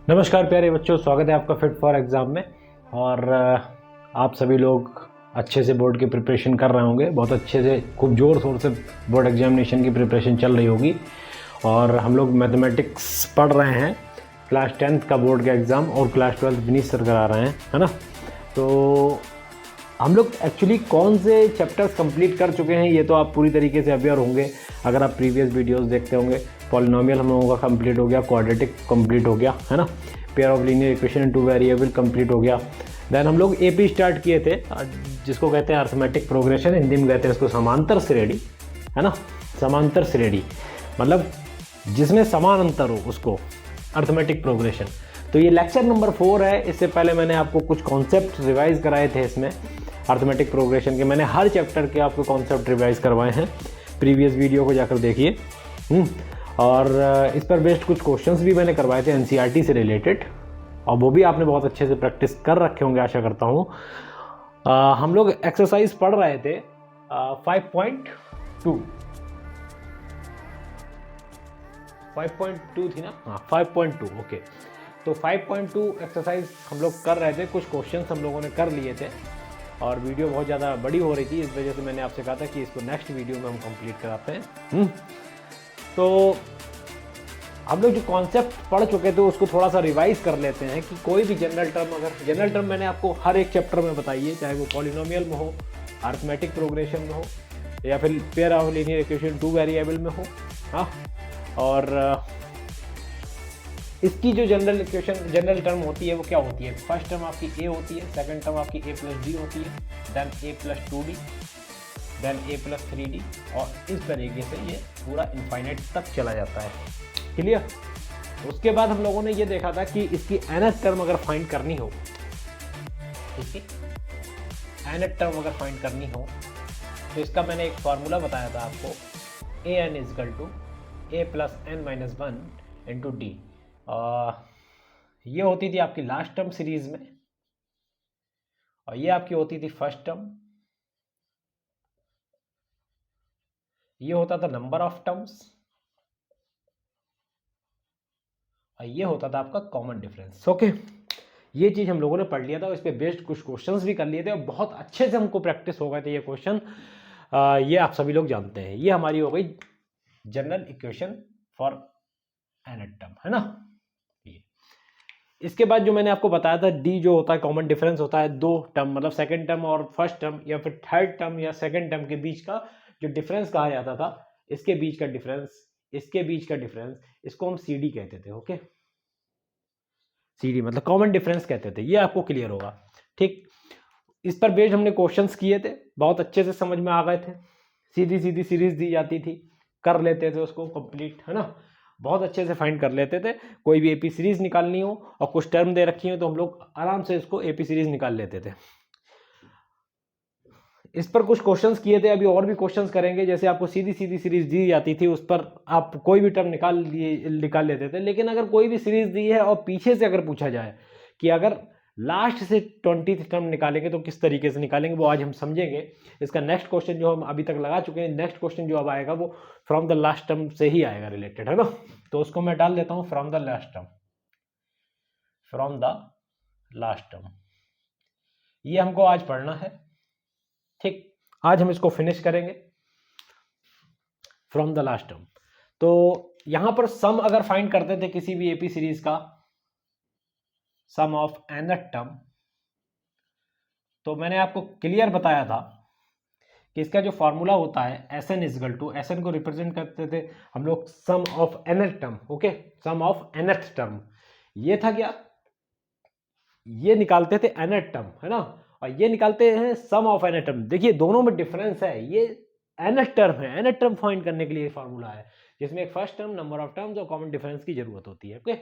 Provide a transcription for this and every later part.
नमस्कार प्यारे बच्चों, स्वागत है आपका फिट फॉर एग्ज़ाम में। और आप सभी लोग अच्छे से बोर्ड की प्रिपरेशन कर रहे होंगे, बहुत अच्छे से खूब ज़ोर शोर से बोर्ड एग्जामिनेशन की प्रिपरेशन चल रही होगी। और हम लोग मैथमेटिक्स पढ़ रहे हैं, क्लास 10th का बोर्ड का एग्ज़ाम, और क्लास 12th विनीत सर करा रहे हैं, है ना। तो हम लोग एक्चुअली कौन से चैप्टर्स कंप्लीट कर चुके हैं ये तो आप पूरी तरीके से अवेयर होंगे अगर आप प्रीवियस वीडियोस देखते होंगे। पॉलिनोमियल हम लोगों का कंप्लीट हो गया, क्वाड्रेटिक कंप्लीट हो गया, है ना। Pair of linear equation in two variable complete हो गया। देन हम लोग एपी स्टार्ट किए थे, जिसको कहते हैं अर्थमेटिक प्रोग्रेशन, हिंदी में कहते हैं इसको समांतर श्रेणी, है ना। समांतर श्रेणी मतलब जिसमें समान अंतर हो उसको अर्थमेटिक प्रोग्रेशन। तो ये लेक्चर नंबर 4 है। इससे पहले मैंने आपको कुछ कॉन्सेप्ट रिवाइज कराए थे इसमें अर्थमेटिक प्रोग्रेशन के। मैंने हर चैप्टर के आपको कॉन्सेप्ट रिवाइज करवाए हैं, प्रीवियस वीडियो को जाकर देखिए। और इस पर बेस्ड कुछ क्वेश्चंस भी मैंने करवाए थे एनसीईआरटी से रिलेटेड, और वो भी आपने बहुत अच्छे से प्रैक्टिस कर रखे होंगे आशा करता हूँ। हम लोग एक्सरसाइज पढ़ रहे थे 5.2 थी ना, हाँ 5.2, ओके। तो 5.2 एक्सरसाइज हम लोग कर रहे थे, कुछ क्वेश्चंस हम लोगों ने कर लिए थे, और वीडियो बहुत ज़्यादा बड़ी हो रही थी, इस वजह से मैंने आपसे कहा था कि इसको नेक्स्ट वीडियो में हम कंप्लीट कराते हैं। तो हम लोग जो कॉन्सेप्ट पढ़ चुके थे उसको थोड़ा सा रिवाइज कर लेते हैं कि कोई भी जनरल टर्म, अगर जनरल टर्म मैंने आपको हर एक चैप्टर में बताई है, चाहे वो पॉलिनोमियल में हो, अर्थमेटिक प्रोग्रेशन में हो, या फिर pair of linear equation two variable में हो, हाँ। और इसकी जो जनरल टर्म होती है वो क्या होती है? फर्स्ट टर्म आपकी ए होती है, सेकंड टर्म आपकी ए प्लस डी होती है, देन ए प्लस 2d, देन ए प्लस 3d, और इस तरीके से ये पूरा इनफाइनाइट तक चला जाता है। क्लियर? उसके बाद हम लोगों ने ये देखा था कि इसकी nth टर्म अगर फाइंड करनी हो, इसकी nth टर्म अगर फाइंड करनी हो तो इसका मैंने एक फार्मूला बताया था आपको, an is equal to A plus N minus 1 into D. ये होती थी आपकी लास्ट टर्म सीरीज में, और ये आपकी होती थी फर्स्ट टर्म। ये होता था नंबर ऑफ टर्म्स, और ये होता था आपका कॉमन डिफरेंस। ओके, ये चीज हम लोगों ने पढ़ लिया था, और इस पे बेस्ड कुछ क्वेश्चंस भी कर लिए थे, और बहुत अच्छे से हमको प्रैक्टिस हो गए थे ये क्वेश्चन। ये आप सभी लोग जानते हैं। ये हमारी हो गई general equation for nth term, है ना। इसके बाद जो मैंने आपको बताया था, डी जो होता है कॉमन डिफरेंस होता है दो टर्म, मतलब सेकंड टर्म और फर्स्ट टर्म, या फिर थर्ड टर्म या सेकंड टर्म के बीच का जो डिफरेंस कहा जाता था, इसके बीच का डिफरेंस, इसके बीच का डिफरेंस, इसको हम सीडी कहते थे। ओके, सीडी मतलब कॉमन डिफरेंस कहते थे। ये आपको क्लियर होगा, ठीक। इस पर बेस्ड हमने क्वेश्चंस किए थे, बहुत अच्छे से समझ में आ गए थे। सीधी सीधी सीरीज दी जाती थी, कर लेते थे उसको कंप्लीट, है ना। बहुत अच्छे से फाइंड कर लेते थे। कोई भी एपी सीरीज निकालनी हो और कुछ टर्म दे रखी हो तो हम लोग आराम से इसको एपी सीरीज निकाल लेते थे। इस पर कुछ क्वेश्चंस किए थे, अभी और भी क्वेश्चंस करेंगे। जैसे आपको सीधी सीधी सीरीज दी जाती थी, उस पर आप कोई भी टर्म निकाल लेते थे। लेकिन अगर कोई भी सीरीज दी है और पीछे से अगर पूछा जाए कि अगर लास्ट से 20th टर्म निकालेंगे तो किस तरीके से निकालेंगे, वो आज हम समझेंगे। इसका नेक्स्ट क्वेश्चन जो हम अभी तक लगा चुके हैं, नेक्स्ट क्वेश्चन जो अब आएगा वो फ्रॉम द लास्ट टर्म से ही आएगा रिलेटेड, है ना। तो उसको मैं डाल देता हूं, from the last term, from the last term. ये हमको आज पढ़ना है, ठीक। आज हम इसको फिनिश करेंगे फ्रॉम द लास्ट टर्म। तो यहां पर सम अगर फाइंड करते थे किसी भी एपी सीरीज का, सम ऑफ nth टर्म, तो मैंने आपको क्लियर बताया था कि इसका जो फॉर्मूला होता है Sn इजगल टू, Sn को रिप्रेजेंट करते थे हम लोग sum of nth term. Okay, sum of nth term ये था क्या, ये निकालते थे nth टर्म, है ना, और ये निकालते हैं सम ऑफ nth टर्म। देखिए दोनों में डिफरेंस है, ये nth टर्म है, nth टर्म फाइंड करने के लिए फार्मूला है, जिसमें एक first term, number of terms और कॉमन डिफरेंस की जरूरत होती है। ओके,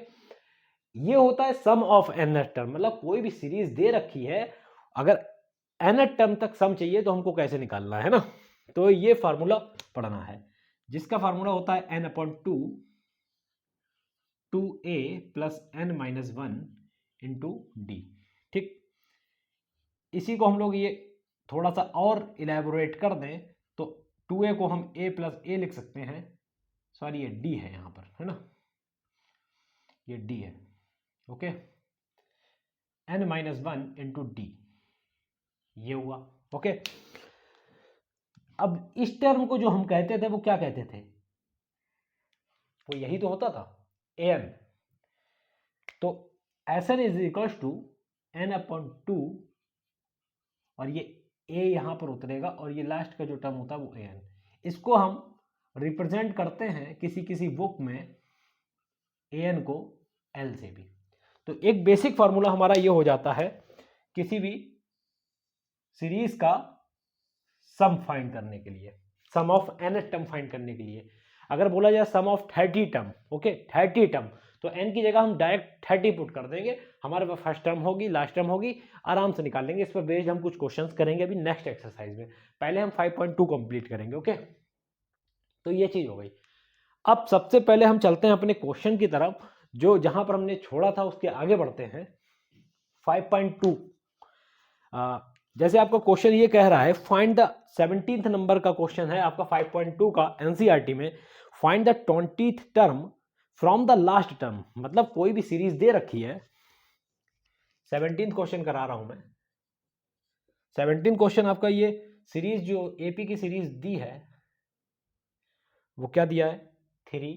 ये होता है सम ऑफ nth टर्म, मतलब कोई भी सीरीज दे रखी है, अगर nth टर्म तक सम चाहिए तो हमको कैसे निकालना है ना। तो ये फार्मूला पढ़ना है, जिसका फार्मूला होता है n/2 2a plus n minus 1 into D, ठीक। इसी को हम लोग ये थोड़ा सा और इलेबोरेट कर दें तो 2a को हम a प्लस ए लिख सकते हैं, सॉरी ये d है यहाँ पर, है ना, ये d है। ओके, n-1 इंटू डी, ये हुआ। ओके, अब इस टर्म को जो हम कहते थे वो क्या कहते थे, वो यही तो होता था, an। तो Sn is equal to n/2, और ये a यहां पर उतरेगा और ये लास्ट का जो टर्म होता है वो an। इसको हम रिप्रेजेंट करते हैं किसी किसी बुक में an को l से भी। तो एक बेसिक फार्मूला हमारा ये हो जाता है किसी भी सीरीज का सम फाइंड करने के लिए, सम ऑफ n टर्म फाइंड करने के लिए। अगर बोला जाए सम ऑफ 30 टर्म, ओके 30 टर्म, तो n की जगह हम डायरेक्ट 30 पुट कर देंगे, हमारे पास फर्स्ट टर्म होगी, लास्ट टर्म होगी, आराम से निकाल लेंगे। इस पर बेस्ड हम कुछ क्वेश्चंस करेंगे अभी नेक्स्ट एक्सरसाइज में। पहले हम 5.2 कंप्लीट करेंगे। ओके, तो ये चीज हो गई। अब सबसे पहले हम चलते हैं अपने क्वेश्चन की तरफ, जो जहां पर हमने छोड़ा था उसके आगे बढ़ते हैं। 5.2 जैसे आपका क्वेश्चन ये कह रहा है फाइंड द 17th नंबर का क्वेश्चन है आपका 5.2 का एनसीईआरटी में, find the 20th term from the last term. मतलब कोई भी सीरीज दे रखी है, 17th क्वेश्चन करा रहा हूं मैं। 17th क्वेश्चन आपका ये सीरीज जो एपी की सीरीज दी है वो क्या दिया है, 3,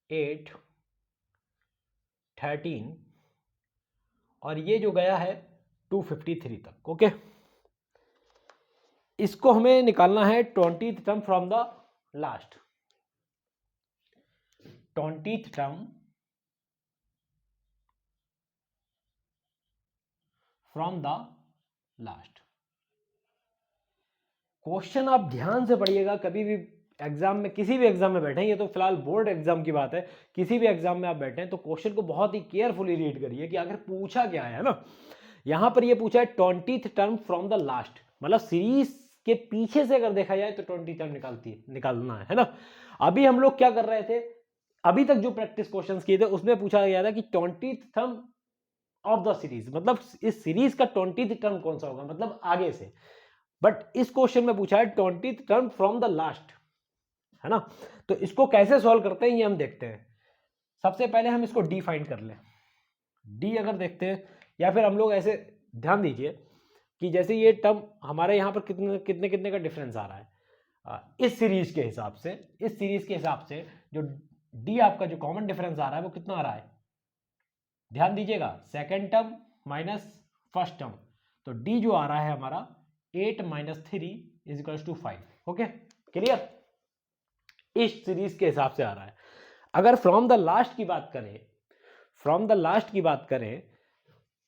8, 13 और ये जो गया है 253 तक। ओके, इसको हमें निकालना है 20th term from the last, 20th term from the last. Question आप ध्यान से पढ़िएगा, कभी भी एग्जाम में, किसी भी एग्जाम में बैठे, ये तो फिलहाल बोर्ड एग्जाम की बात है, किसी भी एग्जाम में आप बैठे तो क्वेश्चन को बहुत ही केयरफुली रीड करिए कि आखिर पूछा क्या है ना। यहां पर ये पूछा है 20th term from the last, मतलब सीरीज के पीछे से अगर देखा जाए तो 20 टर्म निकालना है ना। अभी हम लोग क्या कर रहे थे, अभी तक जो प्रैक्टिस क्वेश्चंस किए थे उसमें पूछा गया था कि 20th term of the series, मतलब इस सीरीज का 20th टर्म कौन सा होगा, मतलब आगे से। बट इस क्वेश्चन में पूछा है 20th term from the last, है ना। तो इसको कैसे सॉल्व करते हैं ये हम देखते हैं। सबसे पहले हम इसको डी फाइंड कर लें। डी अगर देखते हैं, या फिर हम लोग ऐसे ध्यान दीजिए कि जैसे ये टर्म हमारे यहाँ पर कितने कितने कितने का डिफरेंस आ रहा है, इस सीरीज के हिसाब से, इस सीरीज के हिसाब से जो डी आपका जो कॉमन डिफरेंस आ रहा है वो कितना आ रहा है, ध्यान दीजिएगा, second term minus first term. तो डी जो आ रहा है हमारा 8 - 3 = 5। ओके, क्लियर, इस सीरीज के हिसाब से आ रहा है। अगर फ्रॉम द लास्ट की बात करें, फ्रॉम द लास्ट की बात करें,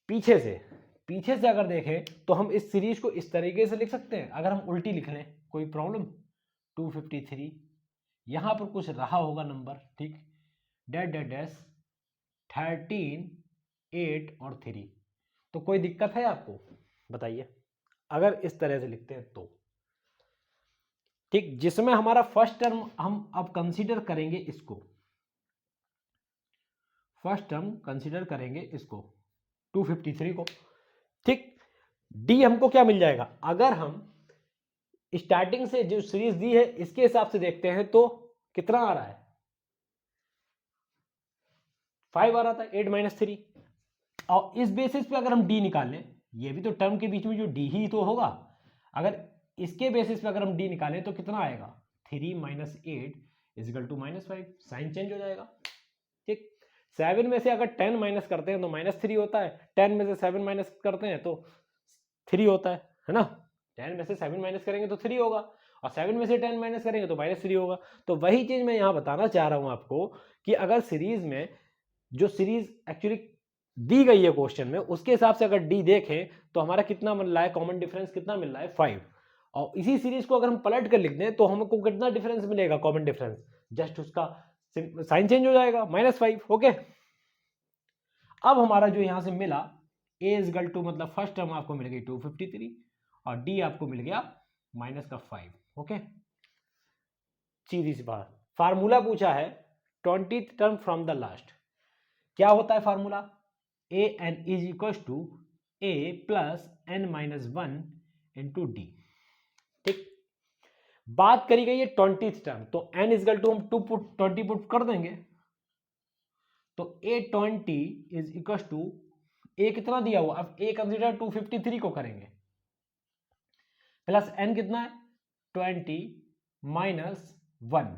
पीछे से अगर देखें तो हम इस सीरीज को इस तरीके से लिख सकते हैं। अगर हम उल्टी लिख लें कोई प्रॉब्लम, 253 यहां पर कुछ रहा होगा नंबर, ठीक, डैश डैश डैश 13, 8 और 3, तो कोई दिक्कत है आपको बताइए अगर इस तरह से लिखते हैं तो, ठीक, जिसमें हमारा फर्स्ट टर्म हम अब कंसीडर करेंगे इसको, फर्स्ट टर्म कंसीडर करेंगे इसको 253 को, ठीक। डी हमको क्या मिल जाएगा, अगर हम स्टार्टिंग से जो सीरीज दी है इसके हिसाब से देखते हैं तो कितना आ रहा है, 5 आ रहा था, 8 - 3। और इस बेसिस पे अगर हम डी निकालें, ये भी तो टर्म के बीच में जो डी ही तो होगा, अगर इसके बेसिस पे अगर हम डी निकालें तो कितना आएगा, 3 - 8 = -5, साइन चेंज हो जाएगा, ठीक। 7 में से अगर 10 माइनस करते हैं तो -3 होता है, 10 में से 7 माइनस करते हैं तो 3 होता है ना। 10 में से 7 माइनस करेंगे तो 3 होगा, और 7 में से 10 माइनस करेंगे तो -3 होगा। तो वही चीज मैं यहां बताना चाह रहा हूं आपको कि अगर सीरीज में जो सीरीज एक्चुअली दी गई है क्वेश्चन में उसके हिसाब से अगर डी देखें तो हमारा कितना मिल रहा है, कॉमन डिफरेंस कितना मिल रहा है, 5। और इसी सीरीज को अगर हम पलट कर लिख दें तो हमको कितना डिफरेंस मिलेगा, कॉमन डिफरेंस, जस्ट उसका साइन चेंज हो जाएगा, -5। ओके, अब हमारा जो यहां से मिला A= मतलब फर्स्ट टर्म आपको मिल गई 253 और डी आपको मिल गया -5। ओके, सीधी सी बात। फार्मूला पूछा है 20th term from the last, क्या होता है formula, an = a + n-1 × d, ठीक। बात करी गई है 20th टर्म, तो n = हम 20 पुट कर देंगे, तो A20 is equal to, A कितना दिया हुआ, अब ए कंसिडर 253 को करेंगे, प्लस n कितना है 20 माइनस 1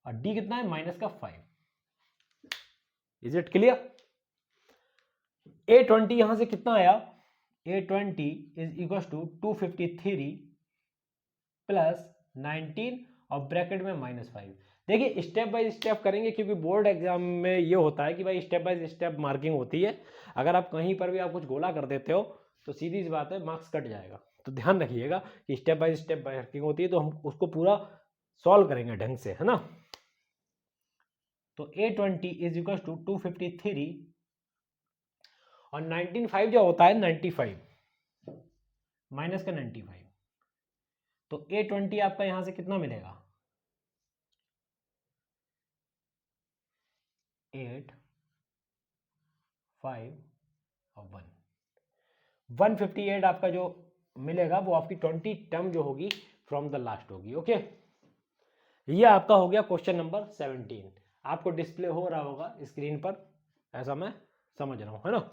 और d कितना है माइनस का 5। Is it clear? A20 यहां से कितना आया, A20 is equal to 253 plus 19 और ब्रैकेट में -5। देखिए स्टेप बाय स्टेप करेंगे, क्योंकि बोर्ड एग्जाम में ये होता है कि भाई स्टेप बाय स्टेप मार्किंग होती है। अगर आप कहीं पर भी आप कुछ गोला कर देते हो तो सीधी सी बात है मार्क्स कट जाएगा। तो ध्यान रखिएगा कि स्टेप बाय स्टेप मार्किंग होती है, तो हम उसको पूरा सॉल्व करेंगे ढंग से, है ना। तो A20 इज इक्वल टू 253 और 19.5 जो होता है 95 माइनस का 95, तो A20 आपका यहां से कितना मिलेगा 8 5 और 1 158 आपका जो मिलेगा वो आपकी 20 टर्म जो होगी फ्रॉम द लास्ट होगी। ओके, ये आपका हो गया क्वेश्चन नंबर 17। आपको डिस्प्ले हो रहा होगा स्क्रीन पर, ऐसा मैं समझ रहा हूं, है ना।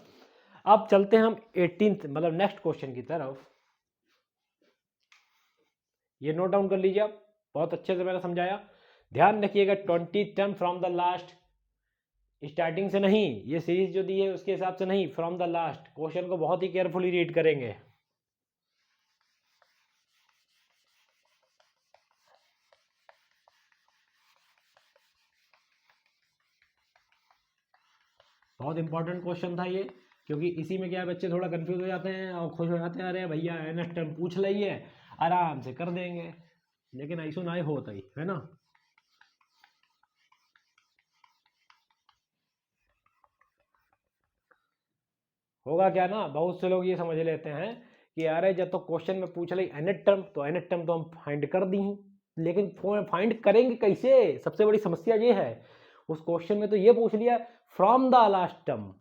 अब चलते हैं हम 18th मतलब नेक्स्ट क्वेश्चन की तरफ। ये नोट डाउन कर लीजिए आप, बहुत अच्छे से मैंने समझाया, ध्यान रखिएगा 20 term from the last, starting से नहीं, ये सीरीज जो दी है उसके हिसाब से नहीं, फ्रॉम द लास्ट। क्वेश्चन को बहुत ही केयरफुली रीड करेंगे। बहुत इंपॉर्टेंट क्वेश्चन था ये, क्योंकि इसी में क्या है बच्चे थोड़ा कंफ्यूज हो जाते हैं और खुश हो जाते हैं, अरे भैया नेक्स्ट टाइम पूछ लिया आराम से कर देंगे, लेकिन ऐसा ना होता ही, है ना। होगा क्या ना, बहुत से लोग ये समझ लेते हैं कि यार जब तो क्वेश्चन में पूछ ली एनेट टर्म, तो एनेट टर्म तो हम फाइंड कर दी, लेकिन फाइंड करेंगे कैसे, सबसे बड़ी समस्या ये है। उस क्वेश्चन में तो ये पूछ लिया फ्रॉम द लास्ट टर्म,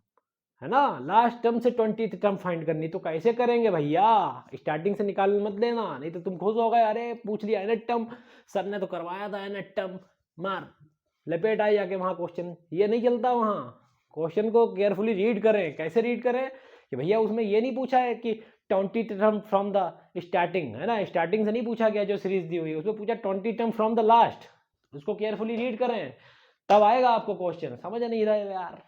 है ना, लास्ट टर्म से 20th टर्म फाइंड करनी, तो कैसे करेंगे भैया, स्टार्टिंग से निकाल मत देना, नहीं तो तुम खुश हो गए, अरे पूछ लिया एनेट टर्म, सर ने तो करवाया था एनेट टर्म, मार लपेट आई जाके वहां क्वेश्चन। ये नहीं चलता वहां, क्वेश्चन को केयरफुली रीड करें। कैसे रीड करें कि भैया उसमें ये नहीं पूछा है कि 20 टर्म फ्रॉम द स्टार्टिंग, है ना, स्टार्टिंग से नहीं पूछा गया जो सीरीज दी हुई है, उसमें पूछा 20 टर्म फ्रॉम द लास्ट, उसको केयरफुली रीड करें, तब आएगा आपको क्वेश्चन। समझ नहीं रहे यार।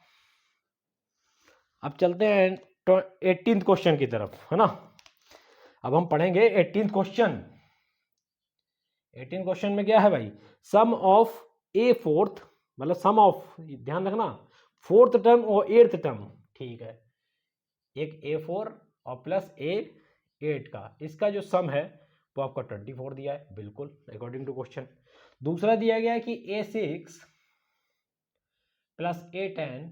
अब चलते हैं 18th क्वेश्चन की तरफ, है ना। अब हम पढ़ेंगे 18th क्वेश्चन। 18th क्वेश्चन में क्या है भाई, सम ऑफ ए फोर्थ, मतलब सम ऑफ, ध्यान रखना, फोर्थ टर्म और एट्थ टर्म, ठीक है, एक A4 और प्लस A8 का, इसका जो सम है वो आपका 24 दिया है, बिल्कुल अकॉर्डिंग टू क्वेश्चन। दूसरा दिया गया है कि A6 plus A10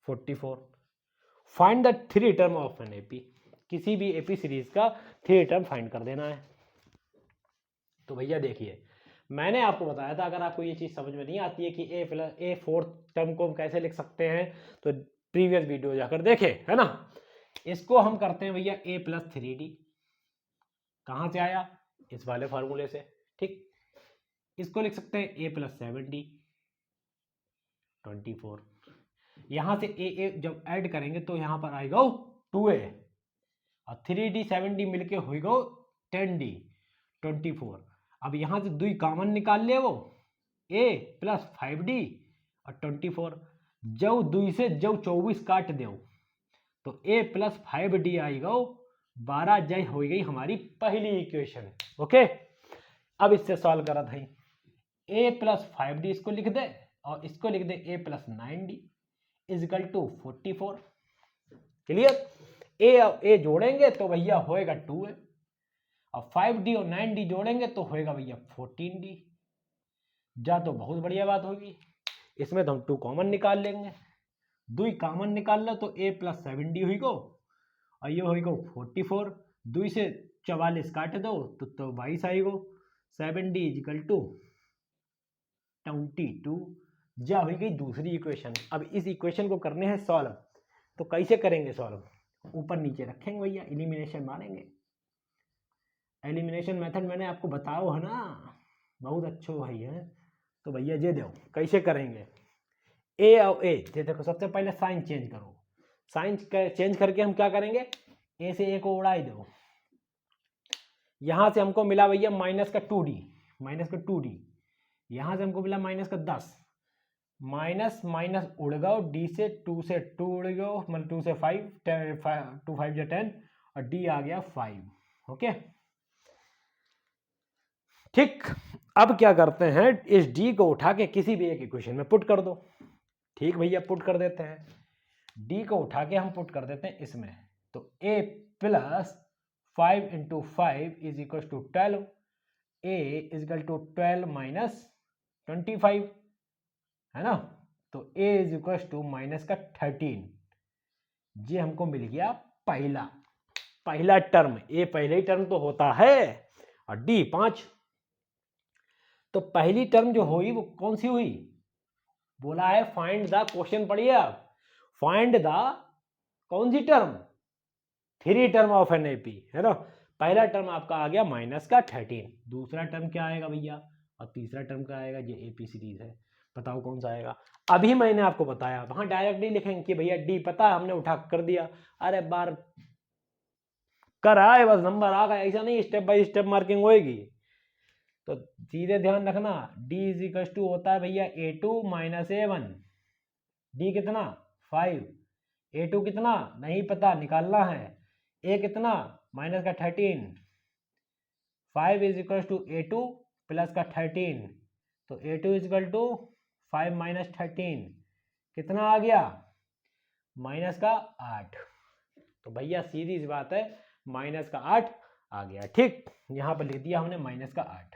44, find the three term of N AP, किसी भी एपी सीरीज का थ्री टर्म फाइंड कर देना है। तो भैया देखिए, मैंने आपको बताया था अगर आपको ये चीज समझ में नहीं आती है कि ए फोर्थ टर्म को हम कैसे लिख सकते हैं, तो प्रीवियस वीडियो जाकर देखे, है ना। इसको हम करते हैं भैया A+3D, कहां से आया, इस वाले फार्मूले से, ठीक। इसको लिख सकते हैं A+7D 24, यहां से ए जब ऐड करेंगे तो यहां पर आएगा 2A और 3D 7D मिलके होगा 10D 24। अब यहां से 2 कॉमन निकाल ले, वो A+5D और 24, जो 2 से जो 24 काट दो तो A+5D आएगा 12, जय हो गई हमारी पहली इक्वेशन। ओके, अब इससे सॉल्व करा था, A+5D इसको लिख दे और इसको लिख दे A+9D इजिकल टू 44। क्लियर, ए जोड़ेंगे तो भैया होएगा 2A और 5D और 9D जोड़ेंगे तो होएगा भैया 14D। जा तो बहुत बढ़िया बात होगी, इसमें तो हम 2 कॉमन निकाल लेंगे, 2 कॉमन निकाल लो तो A+7D होगा और ये होगा 44, 2 से 44 काट दो तो 22 आएगा, 7D इजिकल टू 22, जा हो गई दूसरी इक्वेशन। अब इस इक्वेशन को करने हैं सॉल्व, तो कैसे करेंगे सॉल्व, ऊपर नीचे रखेंगे भैया, एलिमिनेशन मारेंगे। एलिमिनेशन मेथड मैंने आपको बताओ है ना, बहुत अच्छो भाई है। तो भैया ये दो कैसे करेंगे, ए और ए, देखो सबसे पहले साइन चेंज करो, साइन चेंज करके हम क्या करेंगे, ए से ए को उड़ाई दो, यहां से हमको मिला भैया माइनस का 2d, माइनस का 2d, यहां से हमको मिला माइनस का 10, माइनस माइनस उड़ गओ, डी से 2 से 2 उड़ गओ, मतलब 2 से 5, 2 5 जा 10 और डी आ गया 5। ओके ठीक, अब क्या करते हैं, इस डी को उठा के किसी भी एक इक्वेशन में पुट कर दो। ठीक भैया, पुट कर देते हैं, डी को उठा के हम पुट कर देते हैं इसमें, तो a plus 5 into 5 is equal to 12, a is equal to 12 minus 25, है ना, तो a is equal to minus का 13, ये हमको मिल गया पहला टर्म। a पहले ही टर्म तो होता है और d 5, तो पहली टर्म जो हुई वो कौन सी हुई, बोला है फाइंड द, क्वेश्चन पढ़िए आप, फाइंड द कौन सी term, 3 term of N AP, है ना। पहला टर्म आपका आ गया माइनस का 13, दूसरा टर्म क्या आएगा भैया, और तीसरा टर्म क्या आएगा, ये एपी सीरीज है, बताओ कौन सा आएगा। अभी मैंने आपको बताया, वहां डायरेक्ट नहीं लिखेंगे कि भैया डी पता हमने उठा कर दिया, अरे बार कर आए बस नंबर आ गया, ऐसा नहीं, स्टेप बाय स्टेप मार्किंग होएगी। तो सीधे ध्यान रखना, d इज इक्वल टू होता है भैया a2 माइनस a1, d कितना 5, a2 कितना नहीं पता, निकालना है, a कितना माइनस का 13, 5 is equal to a2 plus का 13, तो a2 is equal to 5 minus 13 कितना आ गया, माइनस का 8, तो भैया सीधी सी बात है, माइनस का 8 आ गया। ठीक, यहां पर लिख दिया हमने माइनस का 8,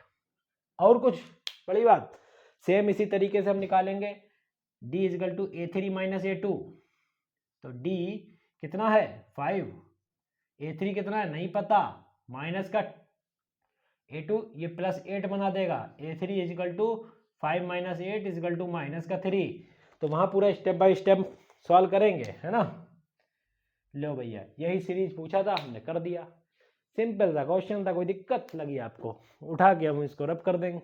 और कुछ बड़ी बात, सेम इसी तरीके से हम निकालेंगे, d is equal to a3 minus a2, तो d कितना है 5, a3 कितना है नहीं पता, माइनस का a2 ये प्लस 8 बना देगा, a3 is equal to 5 minus 8 is equal to minus का 3, तो वहां पूरा स्टेप बाय स्टेप सॉल्व करेंगे, है ना। लो भैया यही सीरीज पूछा था, हमने कर दिया, सिंपल सा क्वेश्चन था, कोई दिक्कत लगी आपको, उठा के हम इसको रब कर देंगे।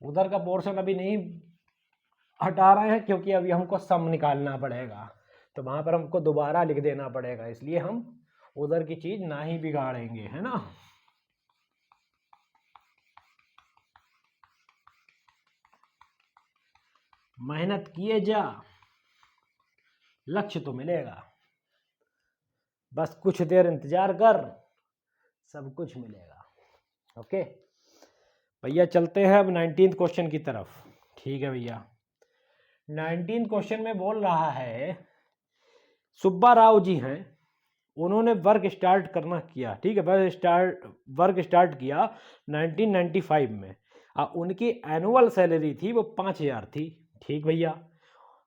उधर का पोर्शन अभी नहीं हटा रहे हैं क्योंकि अभी हमको सम निकालना पड़ेगा, तो वहां पर हमको दोबारा लिख देना पड़ेगा, इसलिए हम उधर की चीज ना ही बिगाड़ेंगे, है ना। मेहनत किए जा, लक्ष्य तो मिलेगा, बस कुछ देर इंतजार कर, सब कुछ मिलेगा। ओके भैया, चलते हैं अब 19th क्वेश्चन की तरफ। ठीक है भैया, 19th क्वेश्चन में बोल रहा है, सुब्बा राव जी हैं, उन्होंने वर्क स्टार्ट करना किया, ठीक है, वर्क स्टार्ट किया 1995 में, और उनकी एनुअल सैलरी थी वो 5000 थी। ठीक भैया,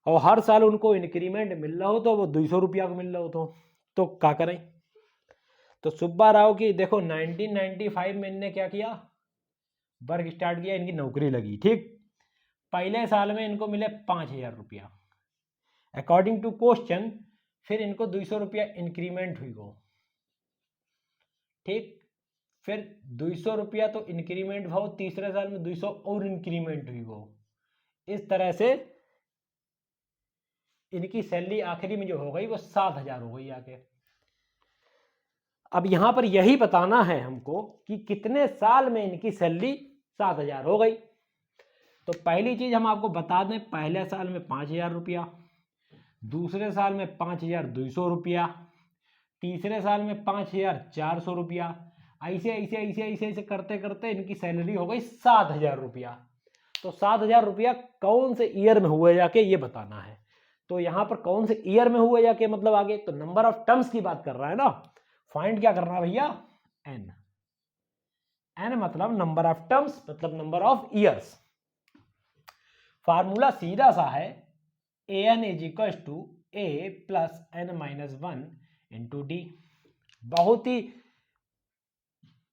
और हर साल उनको इंक्रीमेंट मिल रहा हो तो वो 200 रुपया को मिल रहा हो, तो क्या करें। तो सुब्बा राव की देखो 1995 में इनने क्या किया, वर्क स्टार्ट किया, इनकी नौकरी लगी। ठीक, पहले साल में इनको मिले 5000 रुपया, अकॉर्डिंग टू क्वेश्चन फिर इनको 200 रुपया इंक्रीमेंट हुई गो। ठीक, फिर 200 रुपया तो इंक्रीमेंट भाव, तीसरे साल में 200 और इंक्रीमेंट हुई गो, इस तरह से इनकी सैलरी आखिरी में जो हो गई वो 7000 हो गई आके। अब यहां पर यही बताना है हमको कि कितने साल में इनकी सैलरी 7000 हो गई। तो पहली चीज हम आपको बता दें, पहले साल में 5000 रुपया, दूसरे साल में 5200 रुपया, तीसरे साल में 5400 रुपया, ऐसे ऐसे ऐसे ऐसे ऐसे करते करते इनकी सैलरी हो गई 7000 रुपया। तो 7000 रुपया कौन से ईयर में हुए जाके ये बताना है। तो यहां पर कौन से ईयर में हुए जाके मतलब आगे, तो नंबर ऑफ टर्म्स की बात कर रहा है ना, फाइंड क्या करना है भैया, एन, एन मतलब नंबर ऑफ टर्म्स, मतलब नंबर ऑफ ईयर्स। फार्मूला सीधा सा है, A N is equal to A plus N minus 1 into D. बहुत ही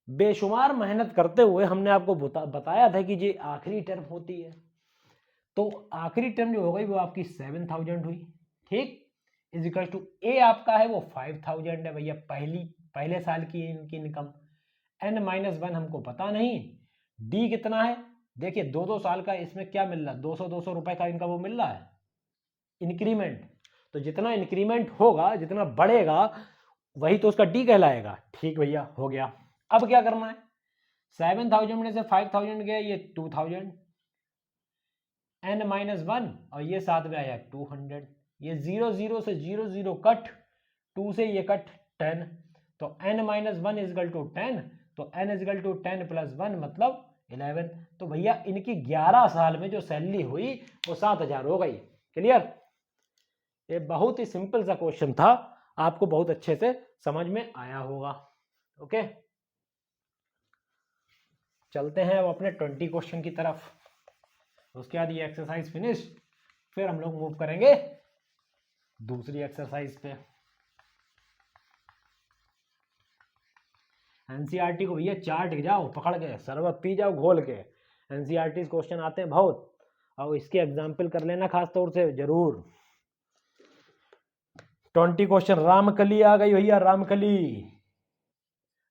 बेशुमार मेहनत करते हुए हमने आपको बताया था कि ये आखिरी टर्म होती है, तो आखिरी टर्म जो हो गई वो आपकी 7000 हुई। ठीक, इज इक्वल टू ए आपका है वो 5000 है भैया, पहले साल की इनकी इनकम। एन माइनस 1 हमको पता नहीं, डी कितना है, देखिए 2-2 साल का, इसमें क्या मिल रहा है, 200-200 रुपए का इनका वो मिल रहा है इंक्रीमेंट। तो जितना इंक्रीमेंट होगा, जितना बढ़ेगा, वही तो उसका डी कहलाएगा। ठीक भैया, हो गया। अब क्या करना है, 7000 में से 5000 गया, ये 2000, n-1 और ये साथ में आया 200, ये 0 से 0 कट, 2 से ये कट 10, तो n-1 इजगल टू 10, तो n इजगल टू 10 + 1 मतलब 11। तो भैया इनकी 11 साल में जो सैलरी हुई वो 7000 हो गई। क्लियर? ये बहुत ही सिंपल सा क्वेश्चन था, आपको बहुत अच्छे से समझ में आया होगा। ओके, चलते हैं अब अपने 20 क्वेश्चन की तरफ। उसके बाद ये एक्सरसाइज फिनिश, फिर हम लोग मूव करेंगे दूसरी एक्सरसाइज पे। एनसीईआरटी को भैया चाट जाओ पकड़ के, शरबत पी जाओ घोल के। एनसीईआरटी क्वेश्चन आते हैं बहुत, और इसके एग्जाम्पल कर लेना खास तौर से जरूर। 20 क्वेश्चन, रामकली आ गई भैया, रामकली।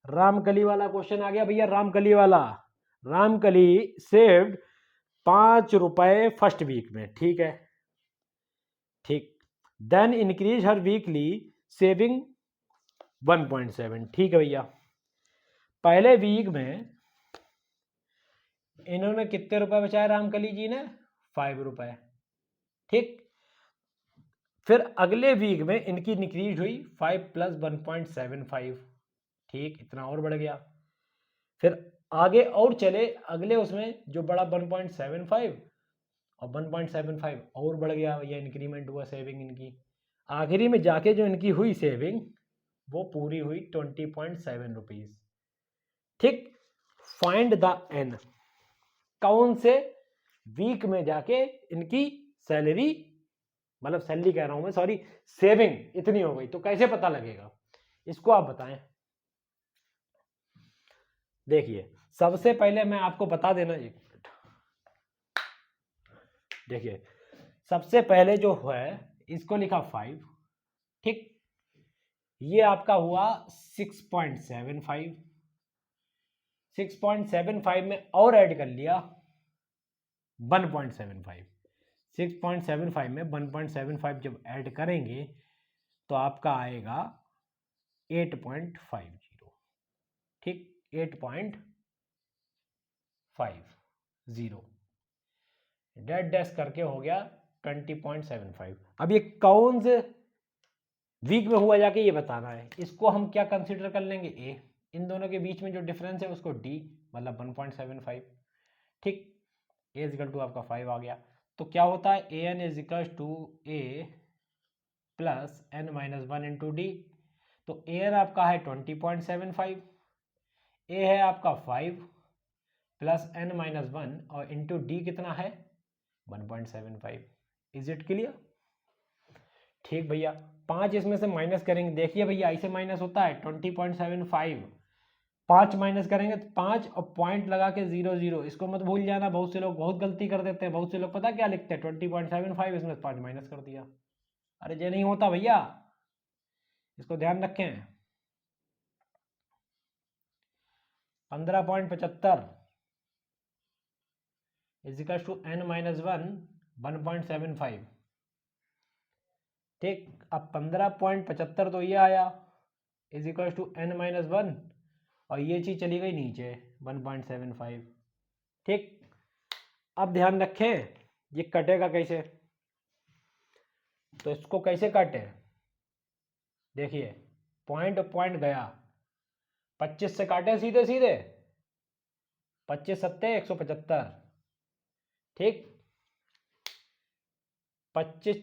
रामकली वाला क्वेश्चन आ गया भैया, रामकली वाला। रामकली सेव्ड 5 रुपए फर्स्ट वीक में, ठीक है, ठीक। Then increase her weekly saving 1.7, ठीक है भैया। पहले वीक में इन्होंने कितने रुपए बचाए रामकली जी ने, 5 रुपए, ठीक। फिर अगले वीक में इनकी इंक्रीज हुई 5 + 1.75, ठीक, इतना और बढ़ गया। फिर आगे और चले, अगले उसमें जो बड़ा 1.75 और 1.75 और बढ़ गया भैया, इंक्रीमेंट हुआ सेविंग इनकी। आखिरी में जाके जो इनकी हुई सेविंग वो पूरी हुई 20.7 रुपीज, ठीक। फाइंड द एन, कौन से वीक में जाके इनकी सैलरी, मतलब सैलरी कह रहा हूं मैं, सॉरी, सेविंग इतनी हो गई, तो कैसे पता लगेगा इसको आप बताएं। देखिए सबसे पहले मैं आपको बता देना, एक मिनट, देखिए सबसे पहले जो है इसको लिखा 5, ठीक। ये आपका हुआ 6.75, 6.75 में और ऐड कर लिया 1.75, 6.75 में 1.75 जब ऐड करेंगे तो आपका आएगा 8.50, ठीक, 8.50, डेड डैश करके हो गया 20.75। अब ये कौन से वीक में हुआ जाके ये बताना है। इसको हम क्या कंसीडर कर लेंगे, ए, इन दोनों के बीच में जो डिफरेंस है उसको डी, मतलब 1.75, ठीक। ए इजिकल टू आपका 5 आ गया, तो क्या होता है, A N is equal to A plus n-1 into D. तो ए एन आपका है 20.75, ए है आपका 5 प्लस n-1 और इंटू डी कितना है 1.75। Is it clear? ठीक भैया, 5 इसमें से माइनस करेंगे, देखिए भैया ऐसे माइनस होता है 20.75, 5 माइनस करेंगे तो 5 और पॉइंट लगा के 0 इसको मत भूल जाना, बहुत से लोग बहुत गलती कर देते हैं। बहुत से लोग पता क्या लिखते हैं 20.75, इसमें 5 माइनस कर दिया। अरे ये नहीं होता भैया, इसको ध्यान रखें। 15.75 इजिकल टू n-1 1.75, ठीक। अब 15.75 तो ये आया इजिकल टू n-1 और ये चीज चली गई नीचे 1.75, ठीक। अब ध्यान रखें ये कटेगा कैसे, तो इसको कैसे काटे, देखिए पॉइंट पॉइंट गया, 25 से काटे सीधे सीधे, 25 सत्ते 175, ठीक। 25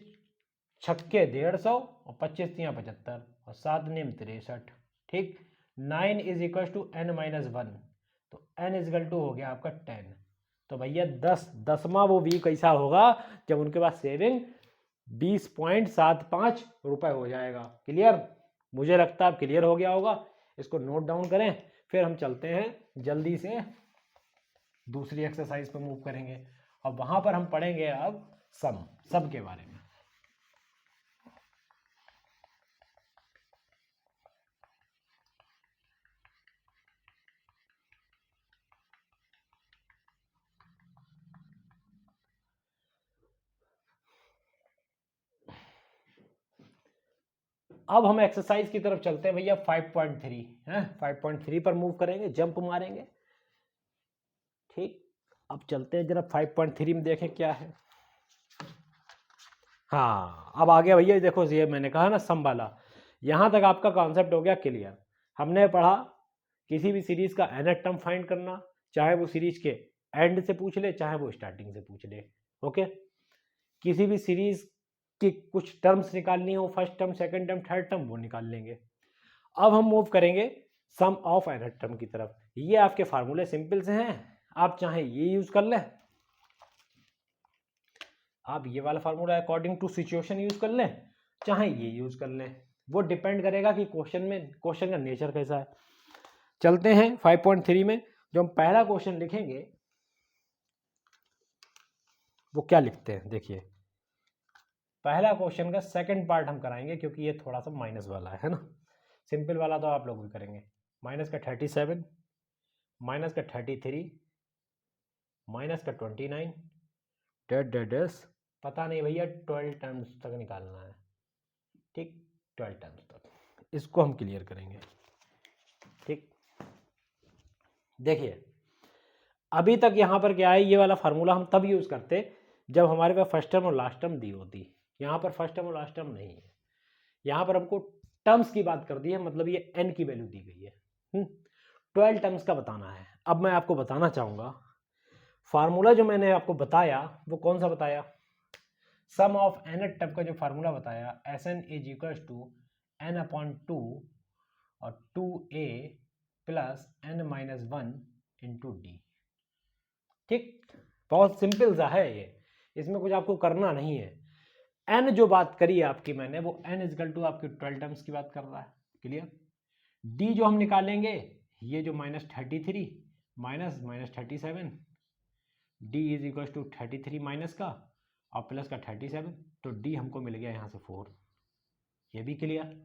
छक्के 150 और 25 तियां 75 और 7 नेम 63, ठीक। 9 इज इक्वल टू n-1, तो n इजकल टू हो गया आपका 10। तो भैया 10वां वो वीक कैसा होगा जब उनके पास सेविंग 20.75 रुपए हो जाएगा। क्लियर? मुझे लगता है अब क्लियर हो गया होगा। इसको नोट डाउन करें, फिर हम चलते हैं जल्दी से दूसरी एक्सरसाइज पे मूव करेंगे और वहां पर हम पढ़ेंगे अब सम के बारे में। अब हम एक्सरसाइज की तरफ चलते हैं भैया 5.3 है, 5.3 पर मूव करेंगे, जंप मारेंगे। ठीक, अब चलते हैं जरा 5.3 में देखें क्या है। हाँ, अब आ गया भैया, देखो ये मैंने कहा ना सम वाला, यहाँ तक आपका कॉन्सेप्ट हो गया क्लियर। हमने पढ़ा किसी भी सीरीज का nth टर्म फाइंड करना, चाहे वो सीरीज के एंड से पूछ ले चाहे वो स्टार्टिंग से पूछ ले। ओके, किसी भी सीरीज की कुछ टर्म्स निकालनी हो, first term, second term, third term, वो निकाल लेंगे। अब हम मूव करेंगे सम ऑफ nth टर्म की तरफ। ये आपके फार्मूले सिंपल से हैं, आप चाहे ये यूज कर लें, आप ये वाला formula according to situation use कर लें, चाहे ये यूज कर लें, वो डिपेंड करेगा कि क्वेश्चन का नेचर कैसा है। चलते हैं 5.3 में। जो हम पहला क्वेश्चन लिखेंगे वो क्या लिखते हैं, देखिए पहला क्वेश्चन का सेकंड पार्ट हम कराएंगे क्योंकि ये थोड़ा सा माइनस वाला है ना। सिंपल वाला तो आप लोग भी करेंगे। माइनस का 37, माइनस का 33, माइनस का 29, डेड पता नहीं भैया 12 टर्म्स तक निकालना है। ठीक, 12 टर्म्स तक इसको हम क्लियर करेंगे। ठीक, देखिए अभी तक यहाँ पर क्या है, ये वाला फार्मूला हम तब यूज करते जब हमारे पास फर्स्ट टर्म और लास्ट टर्म दी होती। यहाँ पर फर्स्ट टर्म और लास्ट टर्म नहीं है, यहाँ पर हमको टर्म्स की बात कर दी है, मतलब ये n की वैल्यू दी गई है। 12 टर्म्स का बताना है। अब मैं आपको बताना चाहूँगा फार्मूला जो मैंने आपको बताया वो कौन सा बताया, सम ऑफ nth टर्म का जो फार्मूला बताया, Sn is equal to n/2 और 2a plus n-1 into D. ठीक, बहुत सिंपल सा है ये, इसमें कुछ आपको करना नहीं है। n जो बात करी है आपकी मैंने, वो n इजकल टू आपकी 12 टर्म्स की बात कर रहा है। क्लियर। d जो हम निकालेंगे, ये जो -33 minus -37, d is equal to 33 minus का और प्लस का 37, तो d हमको मिल गया यहाँ से 4। ये भी क्लियर।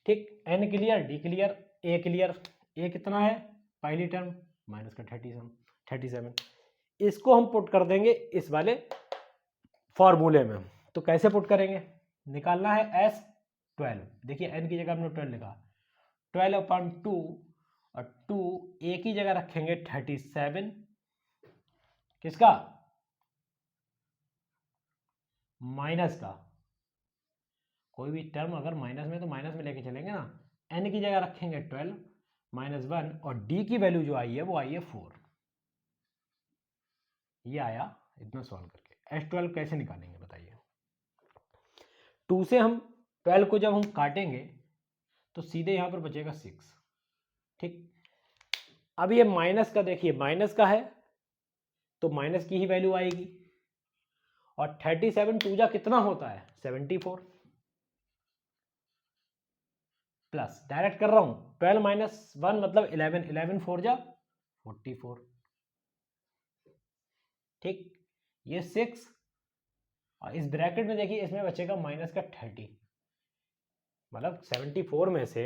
ठीक, n clear, d clear, a clear. a कितना है, पहली टर्म माइनस का 37। इसको हम पुट कर देंगे इस वाले फॉर्मूले में। तो कैसे पुट करेंगे, निकालना है S12। देखिए n की जगह हमने 12 लिखा, 12/2 और 2 a की जगह रखेंगे 37, किसका, माइनस का। कोई भी टर्म अगर माइनस में तो माइनस में लेके चलेंगे ना। n की जगह रखेंगे 12 -1 और d की वैल्यू जो आई है वो आई है 4। ये आया इतना सॉल्व करके। S12 कैसे निकालेंगे बताइए। 2 से हम 12 को जब हम काटेंगे तो सीधे यहां पर बचेगा 6। ठीक, अब ये माइनस का, देखिए माइनस का है तो माइनस की ही वैल्यू आएगी, और 37 2 जा कितना होता है 74, प्लस डायरेक्ट कर रहा हूं 12 -1 मतलब 11, 11 4 जा 44। ठीक, ये 6 और इस ब्रैकेट में देखिए इसमें बचेगा माइनस का 30, मतलब 74 में से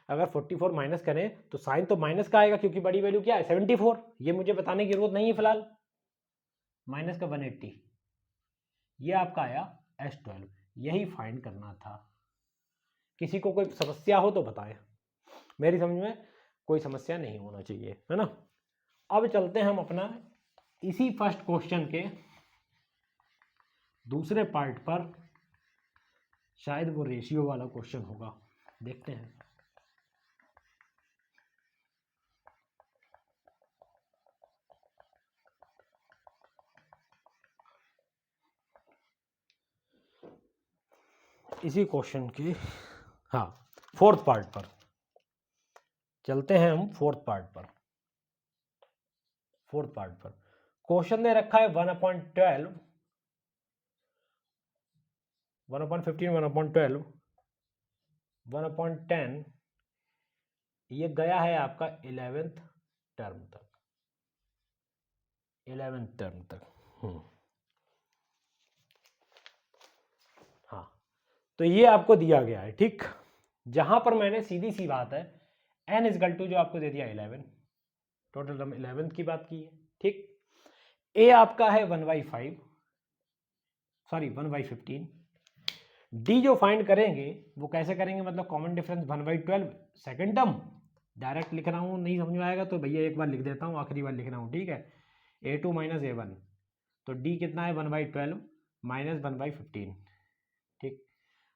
अगर 44 माइनस करें तो साइन तो माइनस का आएगा क्योंकि बड़ी वैल्यू क्या है 74। ये मुझे बताने की जरूरत नहीं है फिलहाल। माइनस का 180, ये आपका आया S12। यही फाइंड करना था। किसी को कोई समस्या हो तो बताएं, मेरी समझ में कोई समस्या नहीं होना चाहिए, है ना। अब चलते हैं हम अपना इसी फर्स्ट क्वेश्चन के दूसरे पार्ट पर, शायद वो रेशियो वाला क्वेश्चन होगा, देखते हैं। इसी क्वेश्चन के हाँ फोर्थ पार्ट पर चलते हैं हम। फोर्थ पार्ट पर क्वेश्चन दे रखा है 1/12, 1/15, 1/12, 1/10। ये गया है आपका 11th टर्म तक, 11th टर्म तक। हाँ, तो ये आपको दिया गया है। ठीक, जहां पर मैंने सीधी सी बात है n इजकल टू जो आपको दे दिया 11, टोटल टर्म 11th की बात की है। ठीक, a आपका है 1/5, सॉरी 1/15, डी जो फाइंड करेंगे वो कैसे करेंगे, मतलब common difference 1/12 second term direct लिख रहा हूँ, नहीं समझ में आएगा तो भैया एक बार लिख देता हूँ, आखिरी बार लिख रहा हूँ, ठीक है। A2 माइनस A1, तो डी कितना है 1/12 माइनस 1/15, ठीक।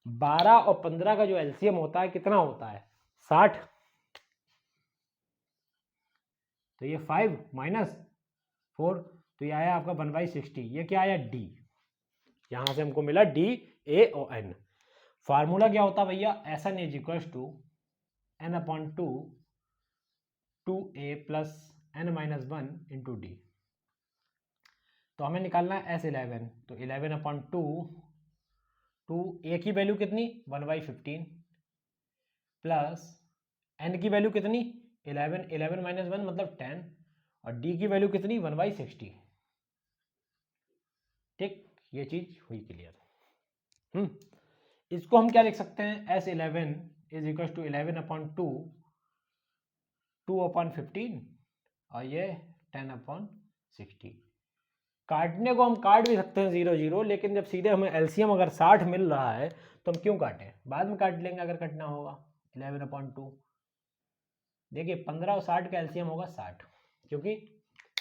12 और 15 का जो एलसीएम होता है कितना होता है 60, तो ये 5 माइनस 4, तो ये आया आपका 1/60, ये क्या आया डी, यहां से हमको मिला डी ए और एन। फार्मूला क्या होता है भैया, S N is equal to N upon two A plus N minus 1 into D. तो हमें निकालना है S11, तो 11 अपॉन टू ए की वैल्यू कितनी 1/15 प्लस एन की वैल्यू कितनी 11 माइनस 1 मतलब 10, और डी की वैल्यू कितनी 1/60, ठीक। ये चीज हुई क्लियर। इसको हम क्या लिख सकते हैं, S11 is equal to 11 upon two upon 15 और ये 10 अपॉन 60। काटने को हम काट भी सकते हैं 0 0, लेकिन जब सीधे हमें एलसीएम अगर 60 मिल रहा है तो हम क्यों काटें, बाद में काट लेंगे अगर कटना होगा। 11 अपॉन 2, देखिए 15 और 60 का एलसीएम होगा 60, क्योंकि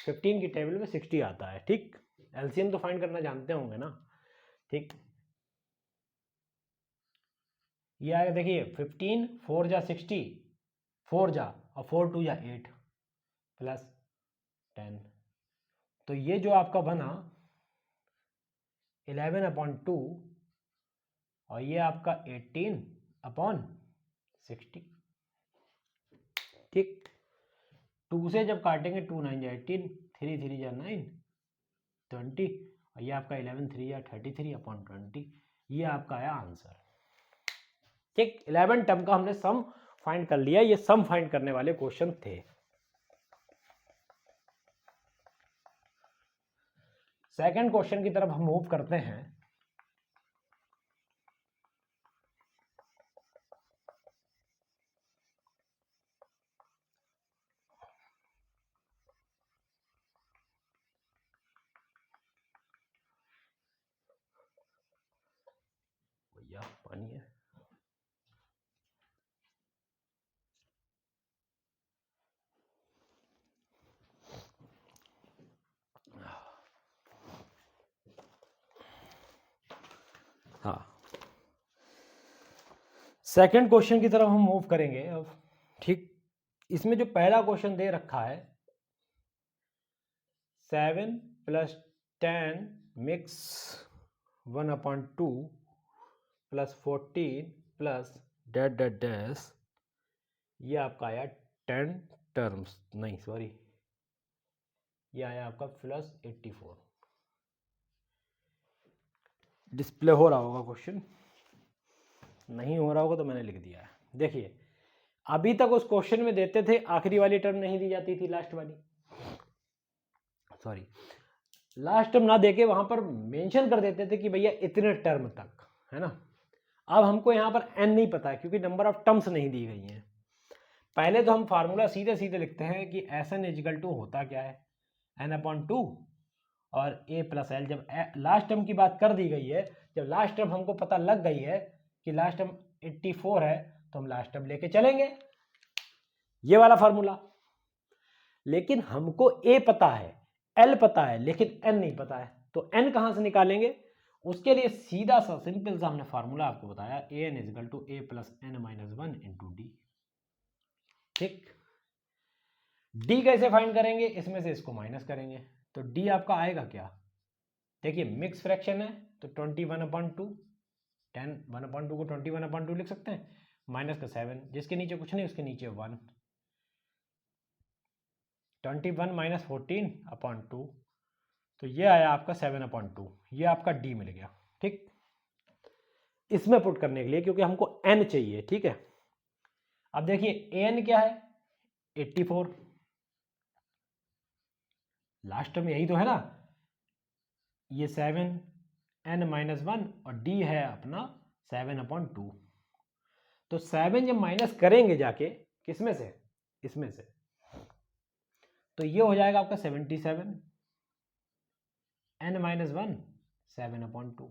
15 की टेबल में 60 आता है, ठीक। एलसीएम तो फाइंड करना जानते होंगे ना, ठीक। ये आएगा देखिए 15 4 जा 60, 4 जा और 4 2 जा 8 प्लस 10, तो ये जो आपका बना 11 अपॉन 2 और ये आपका 18 अपॉन 60, ठीक। 2 से जब काटेंगे 2 9 जा 18, 3 3 जा 9 20, और ये आपका 11 3 जा 33 अपॉन 20, ये आपका आया आंसर, ठीक। 11 टर्म का हमने सम फाइंड कर लिया, ये सम फाइंड करने वाले क्वेश्चन थे। सेकंड क्वेश्चन की तरफ हम मूव करते हैं। भैया पानी है, हाँ। सेकंड क्वेश्चन की तरफ हम मूव करेंगे अब, ठीक। इसमें जो पहला क्वेश्चन दे रखा है 7 + 10 mix 1/2 plus 14 plus dash dash dash, ये आपका आया 10 टर्म्स, नहीं सॉरी, ये आया आपका प्लस 84। डिस्प्ले हो रहा होगा क्वेश्चन, नहीं हो रहा होगा तो मैंने लिख दिया है। देखिए अभी तक उस क्वेश्चन में देते थे आखिरी वाली टर्म नहीं दी जाती थी, लास्ट वाली, सॉरी लास्ट टर्म ना देके वहां पर मेंशन कर देते थे कि भैया इतने टर्म तक, है ना। अब हमको यहाँ पर n नहीं पता है क्योंकि नंबर ऑफ टर्म्स नहीं दी गई हैं। पहले तो हम फार्मूला सीधे सीधे लिखते हैं कि Sn इजिकल टू होता क्या है n/2 और a प्लस एल। जब लास्ट टर्म की बात कर दी गई है, जब लास्ट टर्म हमको पता लग गई है कि लास्ट टर्म 84 है, तो हम लास्ट टर्म लेके चलेंगे, ये वाला फार्मूला। लेकिन हमको a पता है, l पता है, लेकिन n नहीं पता है, तो n कहां से निकालेंगे, उसके लिए सीधा सा सिंपल सा हमने फार्मूला आपको बताया, an is equal to a plus n minus 1 into D, ठीक। डी कैसे फाइंड करेंगे, इसमें से इसको माइनस करेंगे, तो डी आपका आएगा क्या, देखिए मिक्स फ्रैक्शन है तो 21/2, 10 1/2 को 21/2 लिख सकते हैं, माइनस का 7, जिसके नीचे कुछ नहीं उसके नीचे 1, 21 माइनस 14/2, तो ये आया आपका 7/2, ये आपका डी मिल गया, ठीक। इसमें पुट करने के लिए क्योंकि हमको n चाहिए, ठीक है। अब देखिए an क्या है 84, लास्ट टर्म यही तो है ना, ये 7 n माइनस 1 और d है अपना 7/2, तो 7 जब माइनस करेंगे जाके किसमें से, इसमें से, तो ये हो जाएगा आपका 77 n माइनस 1 7/2,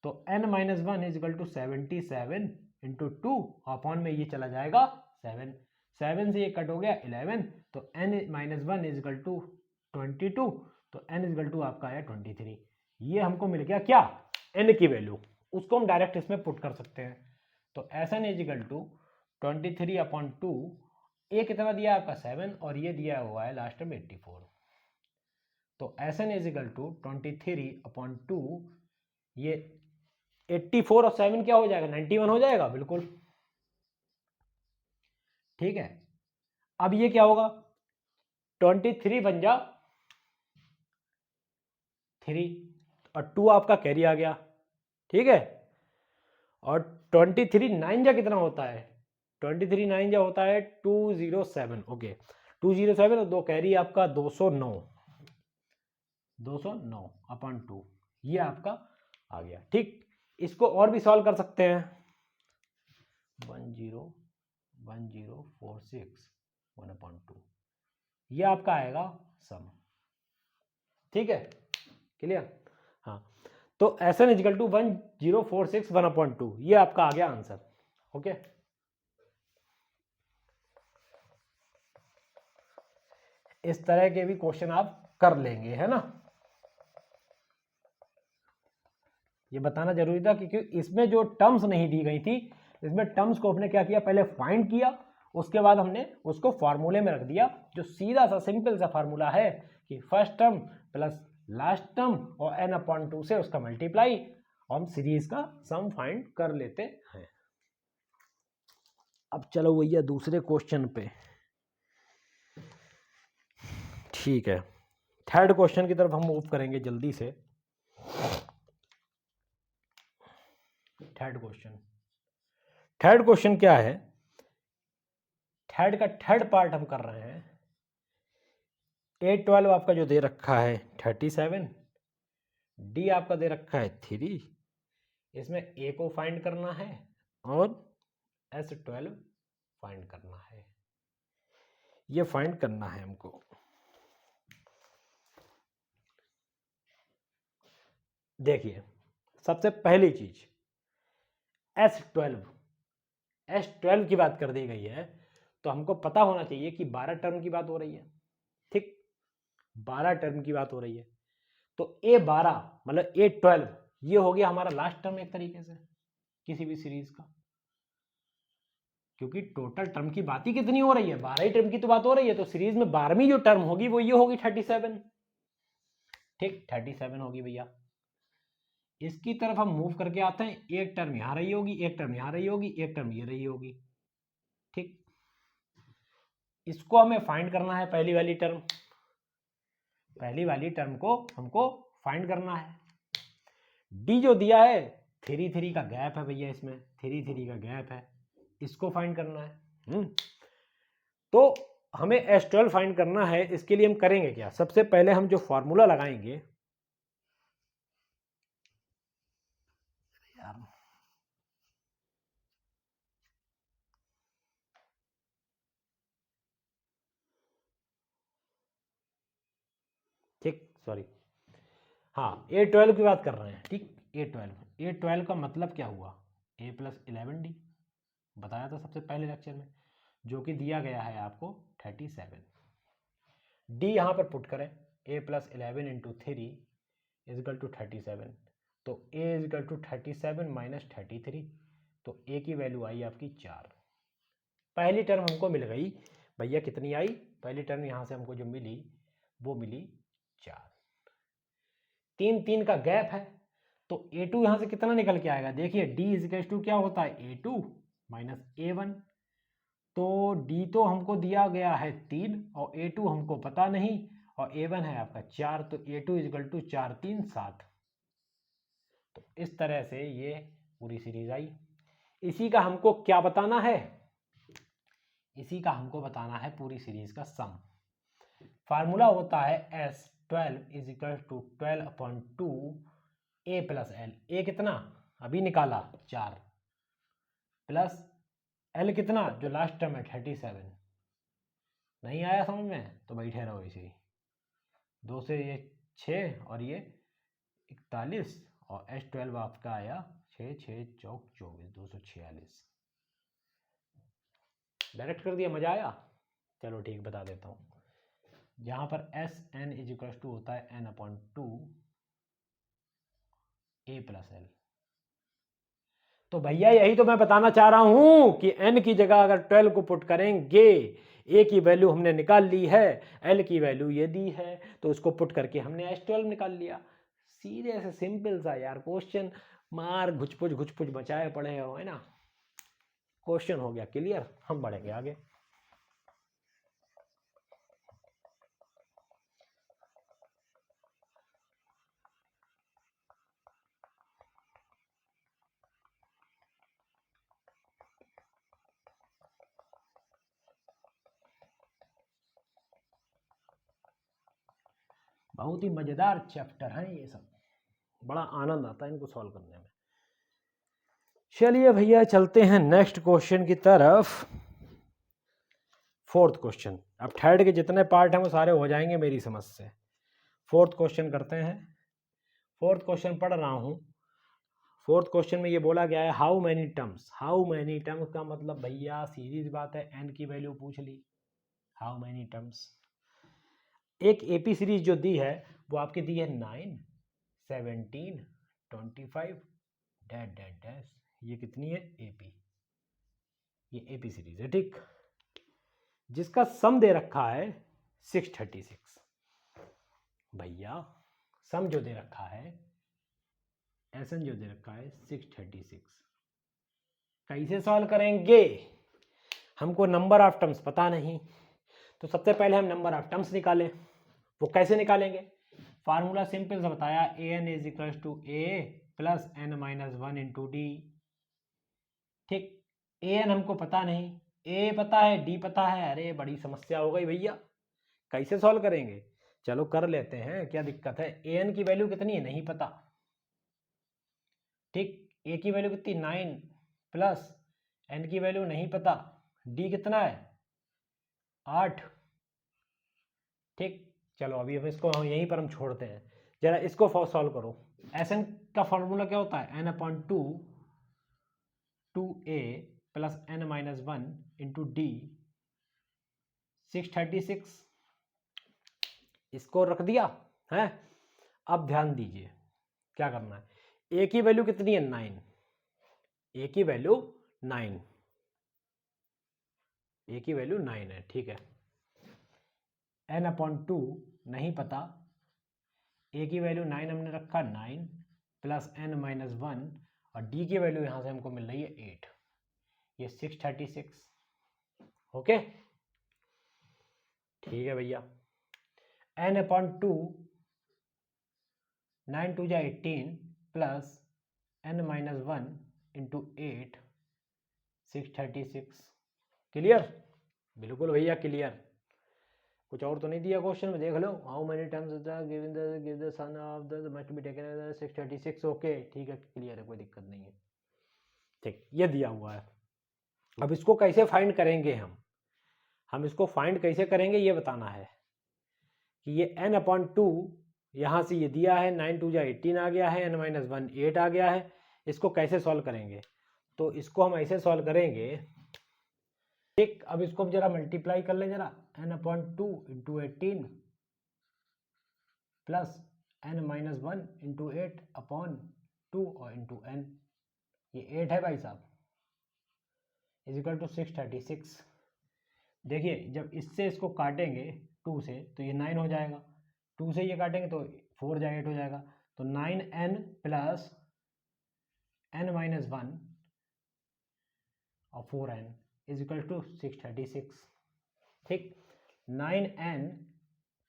तो n-1 is equal to 77 into 2 upon में ये चला जाएगा 7, 7 से ये कट हो गया 11, तो n-1 इज इक्वल टू 22, तो n इज इक्वल टू आपका आया 23। ये हमको मिल गया क्या, n की वैल्यू, उसको हम डायरेक्ट इसमें पुट कर सकते हैं। तो Sn is equal to 23 upon 2, ये कितना दिया आपका 7 और ये दिया हुआ है लास्ट में 84। तो Sn is equal to 23 upon 2, ये 84 और 7 क्या हो जाएगा, 91 हो जाएगा, बिल्कुल ठीक है। अब ये क्या होगा, 23 बन जा 3 और 2 आपका कैरी आ गया, ठीक है। और 23 9 जा कितना होता है, 23 9 जा होता है 207, ओके 207 और 2 कैरी आपका 209 अपॉन 2, ये आपका आ गया, ठीक। इसको और भी सॉल्व कर सकते हैं, 1046 1/2, ये आपका आएगा सम, ठीक है, क्लियर। हाँ, तो Sn इजिकल टू 1046 1/2, ये आपका आ गया आंसर, ओके। इस तरह के भी क्वेश्चन आप कर लेंगे, है ना। ये बताना जरूरी था क्योंकि इसमें जो टर्म्स नहीं दी गई थी, इसमें टर्म्स को हमने क्या किया, पहले फाइंड किया, उसके बाद हमने उसको फार्मूले में रख दिया, जो सीधा सा सिंपल सा फार्मूला है कि first term plus last term और n/2 से उसका मल्टीप्लाई, हम सीरीज का सम फाइंड कर लेते हैं। अब चलो भैया दूसरे क्वेश्चन पे, ठीक है, थर्ड क्वेश्चन की तरफ हम मूव करेंगे जल्दी से। थर्ड क्वेश्चन क्या है, थर्ड का थर्ड पार्ट हम कर रहे हैं। A12 आपका जो दे रखा है 37, D आपका दे रखा है 3, इसमें A को फाइंड करना है और S12 फाइंड करना है, ये फाइंड करना है हमको। देखिए सबसे पहली चीज S12 की बात कर दी गई है, तो हमको पता होना चाहिए कि 12 टर्म की बात हो रही है, ठीक, 12 टर्म की बात हो रही है। तो A12 मतलब A12 ये हो गया हमारा लास्ट टर्म एक तरीके से किसी भी सीरीज का, क्योंकि टोटल टर्म की बात ही कितनी हो रही है, 12 ही टर्म की तो बात हो रही है, तो सीरीज में 12वीं जो टर्म होगी वो ये होगी 37, ठीक 37 होगी भैया। इसकी तरफ हम मूव करके आते हैं, एक टर्म यहां रही होगी, एक टर्म यहां रही होगी, एक टर्म ये रही होगी, ठीक। इसको हमें फाइंड करना है, पहली वाली टर्म को हमको फाइंड करना है। डी जो दिया है 3 का गैप है भैया, इसमें 3 का गैप है, इसको फाइंड करना है। तो हमें S12 फाइंड करना है, इसके लिए हम करेंगे क्या, सबसे पहले हम जो फॉर्मूला लगाएंगे, ठीक, सॉरी, हाँ A12 की बात कर रहे हैं, ठीक। A12 का मतलब क्या हुआ, A + 11D बताया था सबसे पहले लेक्चर में, जो कि दिया गया है आपको 37। D यहाँ पर पुट करें, A + 11 इंटू 3 इजिकल टू 37, तो A इजिकल टू 37 माइनस 33, तो A की वैल्यू आई आपकी 4। पहली टर्म हमको मिल गई भैया, कितनी आई, पहली टर्म यहाँ से हमको जो मिली वो मिली 4, 3 का गैप है, तो A2 यहां से कितना निकल के आएगा, देखिए D इजिकल टू क्या होता है, A2 माइनस A1, तो D तो हमको दिया गया है 3 और A2 हमको पता नहीं, और A1 है आपका 4, तो A2 इजिकल टू 4 3 7। तो इस तरह से ये पूरी सीरीज आई। इसी का हमको क्या बताना है, इसी का हमको बताना है पूरी सीरीज का सम। फार्मूला होता है S12 is equal to 12/2 A + L। A कितना अभी निकाला 4, प्लस L कितना जो लास्ट टर्म है 37। नहीं आया समझ में तो बैठे रहो इसे ही, 2 से ये 6 और ये 41 और S12 आपका आया 6 6 चौक 24 246। डायरेक्ट कर दिया, मजा आया। चलो ठीक, बता देता हूँ। जहाँ पर S N is equal to होता है n/2 a+l। तो भैया यही तो मैं बताना चाह रहा हूं कि n की जगह अगर 12 को पुट करेंगे, a की वैल्यू हमने निकाल ली है, l की वैल्यू ये दी है, तो उसको पुट करके हमने S12 निकाल लिया। सीधे से सिंपल सा यार क्वेश्चन, मार घुचपुच बचाए पड़े हो, है ना। क्वेश्चन हो गया क्लियर, हम बढ़ेंगे आगे। बहुत ही मजेदार चैप्टर है ये सब, बड़ा आनंद आता है इनको सॉल्व करने में। चलिए भैया चलते हैं नेक्स्ट क्वेश्चन की तरफ। Fourth question. अब थर्ड के जितने पार्ट हैं वो सारे हो जाएंगे मेरी समझ से। फोर्थ क्वेश्चन करते हैं। फोर्थ क्वेश्चन पढ़ रहा हूं। फोर्थ क्वेश्चन में ये बोला गया है how many terms. How many terms का मतलब भैया सीधी सी बात है, एन की वैल्यू पूछ ली। How many terms. एक एपी सीरीज जो दी है वो आपकी दी है 9 17 25 डैश डैश डैश। ये कितनी है एपी, ये एपी सीरीज है ठीक, जिसका सम दे रखा है 636। भैया सम जो दे रखा है, एसएन जो दे रखा है 636, कैसे सॉल्व करेंगे। हमको नंबर ऑफ टर्म्स पता नहीं, तो सबसे पहले हम नंबर ऑफ टर्म्स निकालें। वो कैसे निकालेंगे, फार्मूला सिंपल सा बताया, A N is equal to A plus N minus 1 into D. ठीक, ए एन हमको पता नहीं, ए पता है, डी पता है। अरे बड़ी समस्या हो गई भैया, कैसे सॉल्व करेंगे। चलो कर लेते हैं, क्या दिक्कत है। ए एन की वैल्यू कितनी है नहीं पता, ठीक। ए की वैल्यू कितनी 9 प्लस एन की वैल्यू नहीं पता, डी कितना है 8, ठीक। चलो अभी हम इसको यहीं पर हम छोड़ते हैं, जरा इसको सॉल्व करो। एस एन का फॉर्मूला क्या होता है, n/2 2a plus n minus 1 into D 636। इसको रख दिया है। अब ध्यान दीजिए क्या करना है। ए की वैल्यू कितनी है 9, ए की वैल्यू 9, ए की वैल्यू 9 है, ठीक है। n/2 नहीं पता, ए की वैल्यू 9 हमने रखा, 9 प्लस n माइनस 1 और डी की वैल्यू यहां से हमको मिल रही है 8, ये 636। ओके ठीक है भैया। n/2 9 2 जा 18 plus n minus 1 into 8 636। Clear, बिल्कुल भैया क्लियर। कुछ और तो नहीं दिया क्वेश्चन में, देख लो। How many times give the sum of the must be taken as 636। Okay ठीक है, क्लियर है, कोई दिक्कत नहीं है, ठीक। ये दिया हुआ है। अब इसको कैसे फाइंड करेंगे हम इसको फाइंड कैसे करेंगे ये बताना है कि ये n/2 यहाँ से ये दिया है, 9 2 जा 18 आ गया है, n माइनस 1 8 आ गया है। इसको कैसे सॉल्व करेंगे, तो इसको हम ऐसे सॉल्व करेंगे, ठीक। अब इसको जरा मल्टीप्लाई कर लें जरा, n/2 into 18 plus n minus 1 into 8 upon 2 और इंटू n, ये 8 है भाई साहब, इज इक्वल टू 636। देखिए जब इससे इसको काटेंगे 2 से तो ये 9 हो जाएगा, 2 से ये काटेंगे तो 4 जाएगा 8 हो जाएगा, तो 9n प्लस n माइनस 1 और 4n इज इक्वल टू 636, ठीक। 9n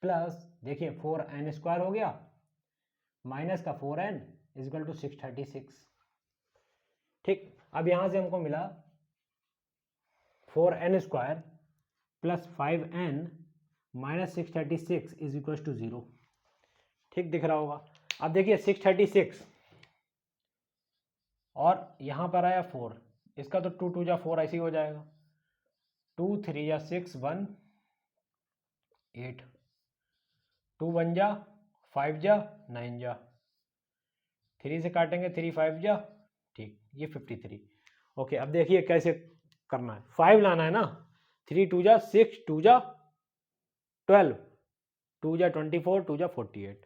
प्लस देखिए 4n स्क्वायर हो गया माइनस का 4n इज इक्वल टू 636, ठीक। अब यहां से हमको मिला 4n square plus 5n minus 636 is equal to 0, ठीक दिख रहा होगा। अब देखिए 636 और यहां पर आया 4, इसका तो 2 2 जा 4 ऐसे ही हो जाएगा, 2 3 जा 6 1 8, 2 1 जा 5 जा 9 जा 3 से काटेंगे 3 5 जा, ठीक, ये 53। ओके, अब देखिए कैसे करना है, 5 लाना है ना, 3 2 जा 6, 2 जा 12, 2 जा 24, 2 जा 48।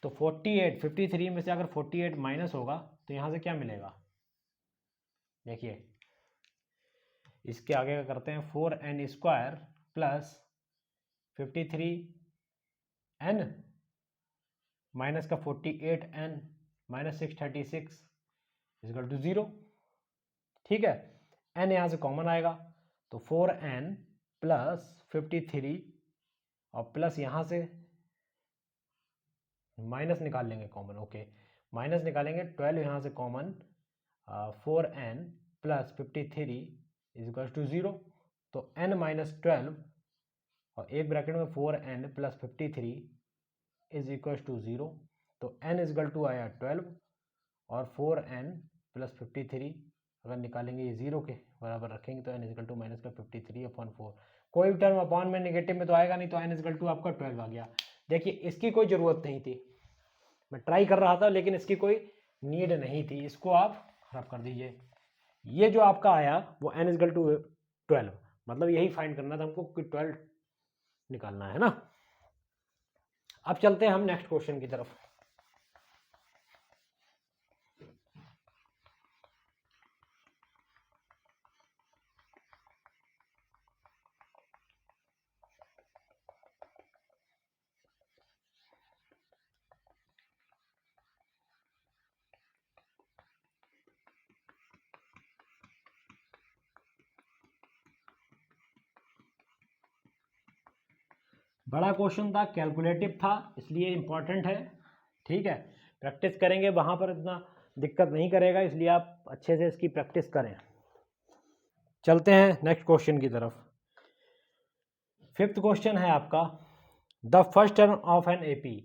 तो 48, 53 में से अगर 48 माइनस होगा तो यहाँ से क्या मिलेगा, देखिए इसके आगे का करते हैं, 4n square plus 53n minus का 48n माइनस 636 इक्वल टू 0। ठीक है, n यहाँ से कॉमन आएगा तो 4n प्लस 53 और प्लस यहाँ से माइनस निकाल लेंगे कॉमन। ओके, माइनस निकालेंगे, 12 यहाँ से common, 4n plus 53 is equal to 0। तो n माइनस 12 और एक ब्रैकेट में 4n plus 53 is equal to 0। तो n इज इक्वल टू आया 12 और 4n प्लस 53 अगर निकालेंगे ये 0 के बराबर रखेंगे तो n is equal to minus का 53/4। कोई भी टर्म अपॉन में नेगेटिव में तो आएगा नहीं, तो n इज इक्वल टू आपका 12 आ गया। देखिए इसकी कोई ज़रूरत नहीं थी, मैं ट्राई कर रहा था लेकिन इसकी कोई नीड नहीं थी, इसको आप रब कर दीजिए। ये जो आपका आया वो n इक्वल टू 12, मतलब यही फाइंड करना था हमको कि 12 निकालना है ना। अब चलते हैं हम नेक्स्ट क्वेश्चन की तरफ। बड़ा क्वेश्चन था, कैलकुलेटिव था, इसलिए इम्पॉर्टेंट है। ठीक है, प्रैक्टिस करेंगे वहाँ पर इतना दिक्कत नहीं करेगा, इसलिए आप अच्छे से इसकी प्रैक्टिस करें। चलते हैं नेक्स्ट क्वेश्चन की तरफ। 5th क्वेश्चन है आपका, the first term of N AP,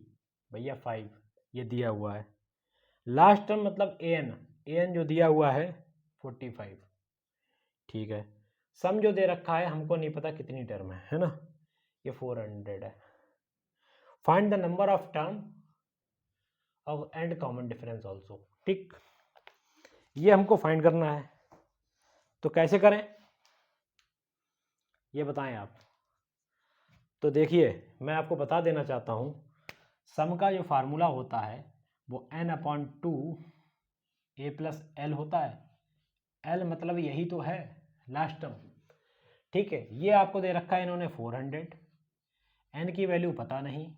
भैया 5 ये दिया हुआ है, लास्ट टर्म मतलब an जो दिया हुआ है 45। ठीक है, सम जो दे रखा है हमको नहीं पता कितनी टर्म है ना, ये 400 है। Find the number of term of and common difference also. ठीक, ये हमको फाइंड करना है, तो कैसे करें ये बताएं आप। तो देखिए मैं आपको बता देना चाहता हूं, सम का जो फार्मूला होता है वो n/2 a प्लस एल होता है। एल मतलब यही तो है लास्ट टर्म। ठीक है, ये आपको दे रखा है इन्होंने 400, n की वैल्यू पता नहीं,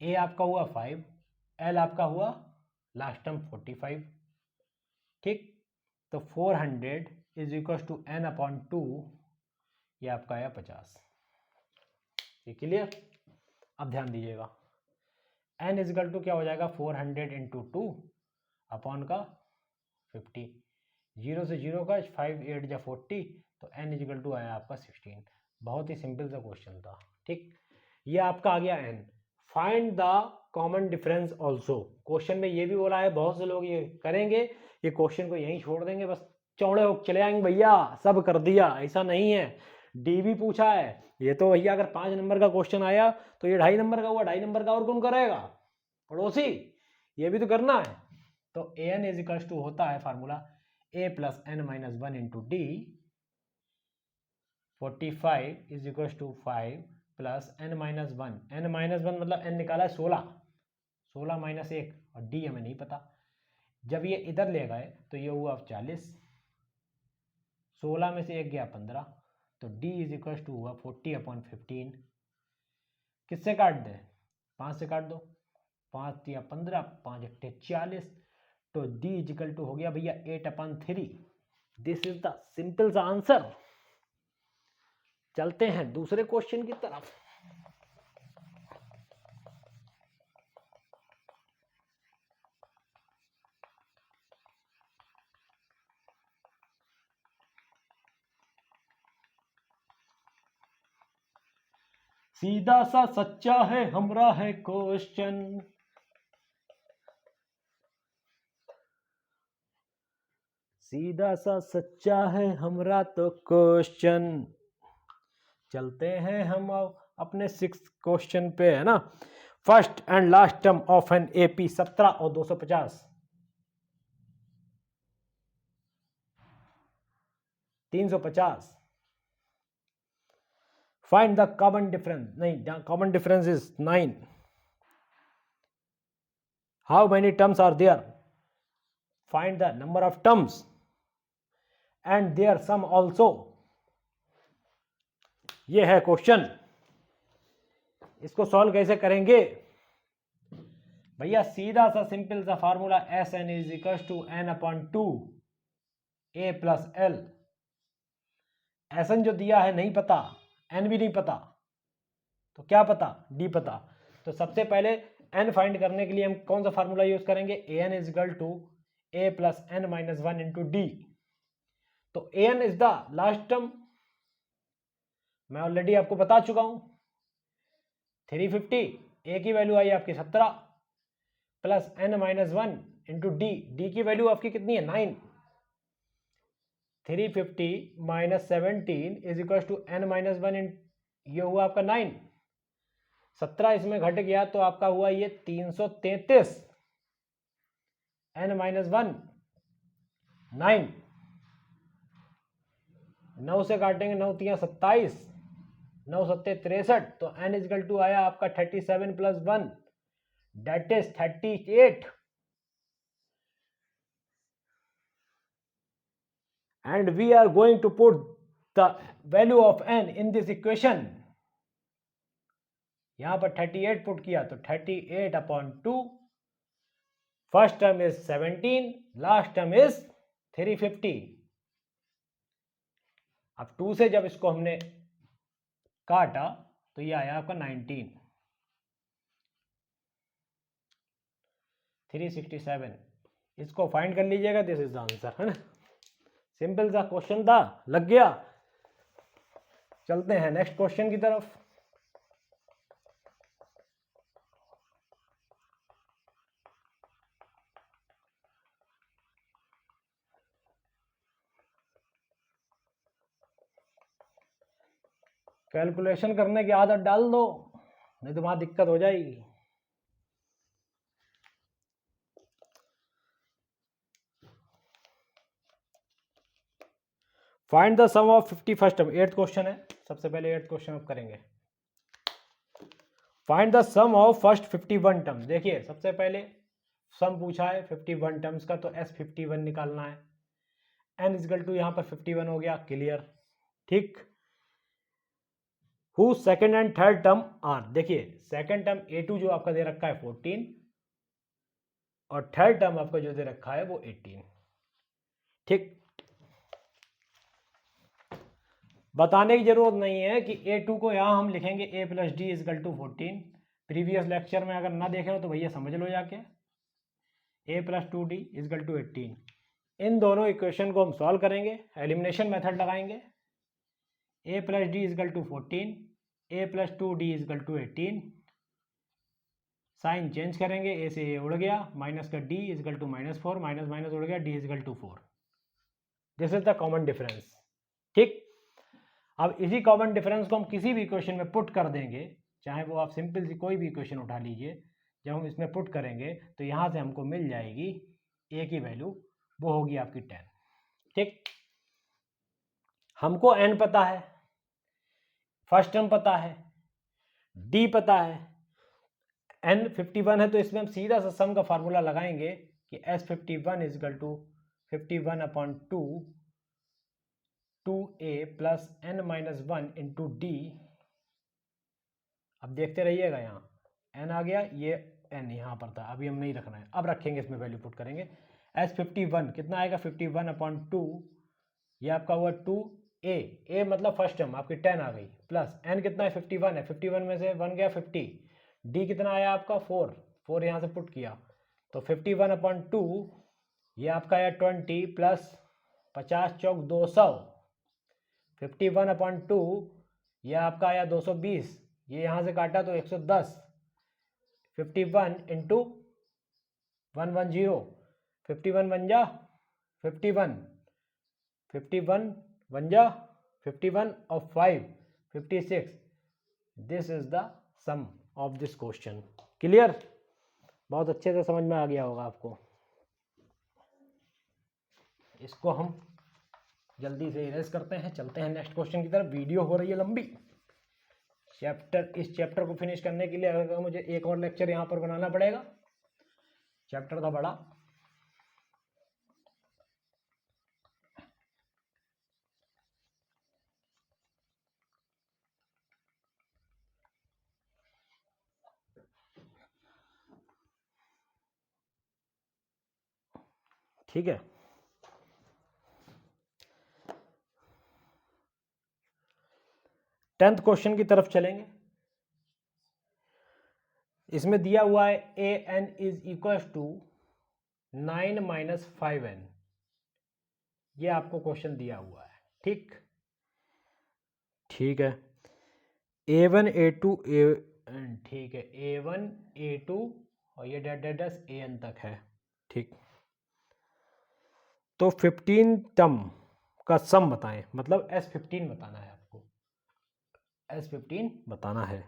a आपका हुआ 5, l आपका हुआ लास्ट टर्म 45। ठीक, तो 400 इज इक्वल टू n/2, ये आपका आया 50। ये क्लियर? अब ध्यान दीजिएगा, n इज इक्वल टू क्या हो जाएगा 400 इंटू 2 अपॉन का 50, 0 से 0 का 5 8 या 40, तो n इज इक्वल टू आया आपका 16। बहुत ही सिंपल सा क्वेश्चन था। ठीक, ये आपका आ गया n। Find the common difference also. Question में ये भी बोला है, बहुत से लोग ये करेंगे, ये क्वेश्चन को यहीं छोड़ देंगे, बस चौड़े हो चले आएंगे भैया सब कर दिया, ऐसा नहीं है। डी भी पूछा है, ये तो भैया अगर 5 नंबर का क्वेश्चन आया तो ये 2.5 नंबर का हुआ, 2.5 नंबर का और कौन करेगा, पड़ोसी, ये भी तो करना है। तो an इज इक्वल टू होता है formula a plus n minus 1 into D, 45 is equal to 5 plus n minus 1, n minus 1 मतलब n निकाला है 16, 16 माइनस 1 और d हमें नहीं पता। जब ये इधर ले गए तो ये हुआ 40, 16 में से 1 गया 15, तो d इज इक्वल टू हुआ 40/15। किससे काट दे, 5 से काट दो, 5 या 15, 5 अट्ठे 40, तो d इज इक्वल टू हो गया भैया 8/3। दिस इज द सिंपल सा आंसर। चलते हैं दूसरे क्वेश्चन की तरफ। सीधा सा सच्चा है हमरा है क्वेश्चन, सीधा सा सच्चा है हमरा तो क्वेश्चन। चलते हैं हम अपने 6th क्वेश्चन पे, है ना। First and last term of N AP 17 और 250, 350. Find the common difference. नहीं, common difference is 9. How many terms are there? Find the number of terms and their sum also. ये है क्वेश्चन. इसको solve कैसे करेंगे भैया? सीधा सा सिंपल सा formula S N is equal to N upon 2 A plus L. S N जो दिया है नहीं पता, एन भी नहीं पता, तो क्या पता? डी पता. तो सबसे पहले एन फाइंड करने के लिए हम कौन सा फार्मूला यूज करेंगे? A N is equal to A plus N minus 1 into D. तो A N is the last term, मैं ऑलरेडी आपको बता चुका हूं 350. ए की वैल्यू आई आपकी 17 plus N minus 1 into D. D की वैल्यू आपकी कितनी है? 9. 350 minus 17 is equal to N minus 1. ये हुआ आपका 9. 17 इसमें घट गया तो आपका हुआ ये 333. N minus 1 9. 9 से काटेंगे 9 3 27, 9 7 63. तो एन इजकल टू आया आपका 37 plus 1 that is 38. And we are going to put the value of N in this equation. यहां पर 38 पुट किया तो 38 upon 2. First term is 17, last term is 350. अब 2 से जब इसको हमने काटा तो ये आया आपका 19. 367. इसको फाइंड कर लीजिएगा. दिस इज द आंसर, है ना? सिंपल सा क्वेश्चन था, लग गया. चलते हैं नेक्स्ट क्वेश्चन की तरफ. कैलकुलेशन करने की आदत डाल दो, नहीं तो वहां दिक्कत हो जाएगी. Find the sum of 51st term. 8th question है. सबसे पहले 8th क्वेश्चन आप करेंगे. Find the sum of first 51 term. देखिए सबसे पहले सम पूछा है 51 टर्म्स का, तो S51 निकालना है. n इजकल टू यहां पर 51 हो गया, क्लियर, ठीक. Who second and third term are. देखिए सेकेंड टर्म A2 जो आपका दे रखा है 14 और थर्ड टर्म आपका जो दे रखा है वो 18, ठीक. बताने की जरूरत नहीं है कि A2 को यहां हम लिखेंगे A plus D is equal to 14. Previous lecture में अगर ना देखे हो तो भैया समझ लो जाके. A plus 2D is equal to 18. इन दोनों इक्वेशन को हम सॉल्व करेंगे, एलिमिनेशन मेथड लगाएंगे. A plus D is equal to 14, A plus 2D is equal to 18. Sign change करेंगे, A से A उड़ गया, माइनस का D is equal to -4, minus minus उड़ गया, D is equal to 4. This is the common difference, ठीक. अब इसी कॉमन डिफरेंस को हम किसी भी इक्वेशन में पुट कर देंगे, चाहे वो आप सिंपल सी कोई भी इक्वेशन उठा लीजिए. जब हम इसमें पुट करेंगे तो यहाँ से हमको मिल जाएगी A की वैल्यू, वो होगी आपकी 10, ठीक. हमको n पता है, फर्स्ट टर्म पता है, D पता है, n 51 है, तो इसमें हम सीधा सा सम का फार्मूला लगाएंगे कि S51 is equal to 51 upon 2a plus n minus 1 into D. अब देखते रहिएगा, यहाँ n आ गया, ये n यहाँ पर था, अभी हम नहीं रखना है, अब रखेंगे, इसमें वैल्यू पुट करेंगे. S51 कितना आएगा? 51 अपॉन 2, ये आपका हुआ 2a मतलब फर्स्ट टर्म आपकी 10 आ गई, प्लस n कितना है? 51 है, 51 में से 1 गया 50. d कितना आया आपका? 4 यहाँ से पुट किया तो 51 अपॉन 2, ये आपका आया 20 प्लस 50 चौक 200. 51 अपॉन 2, ये आपका आया 220, ये यहाँ से काटा तो 110. 51 इंटू 110, 51 बन जा 51, 51 बन जा 51 और 5 56. This is the sum of this question, clear? बहुत अच्छे से समझ में आ गया होगा आपको। इसको हम जल्दी से इरेज करते हैं, चलते हैं नेक्स्ट क्वेश्चन की तरफ। वीडियो हो रही है लंबी। इस चैप्टर को फिनिश करने के लिए अगर मुझे एक और लेक्चर यहाँ पर बनाना पड़ेगा, चैप्टर था बड़ा। ठीक है, 10th क्वेश्चन की तरफ चलेंगे। इसमें दिया हुआ है A N is equal to 9 माइनस 5n। ये आपको क्वेश्चन दिया हुआ है। ठीक है, a1 a2 a, ठीक है, a1 a2 और ये डैश an तक है। ठीक, तो 15 टर्म का सम बताएं, मतलब S15 बताना है आपको, S15 बताना है।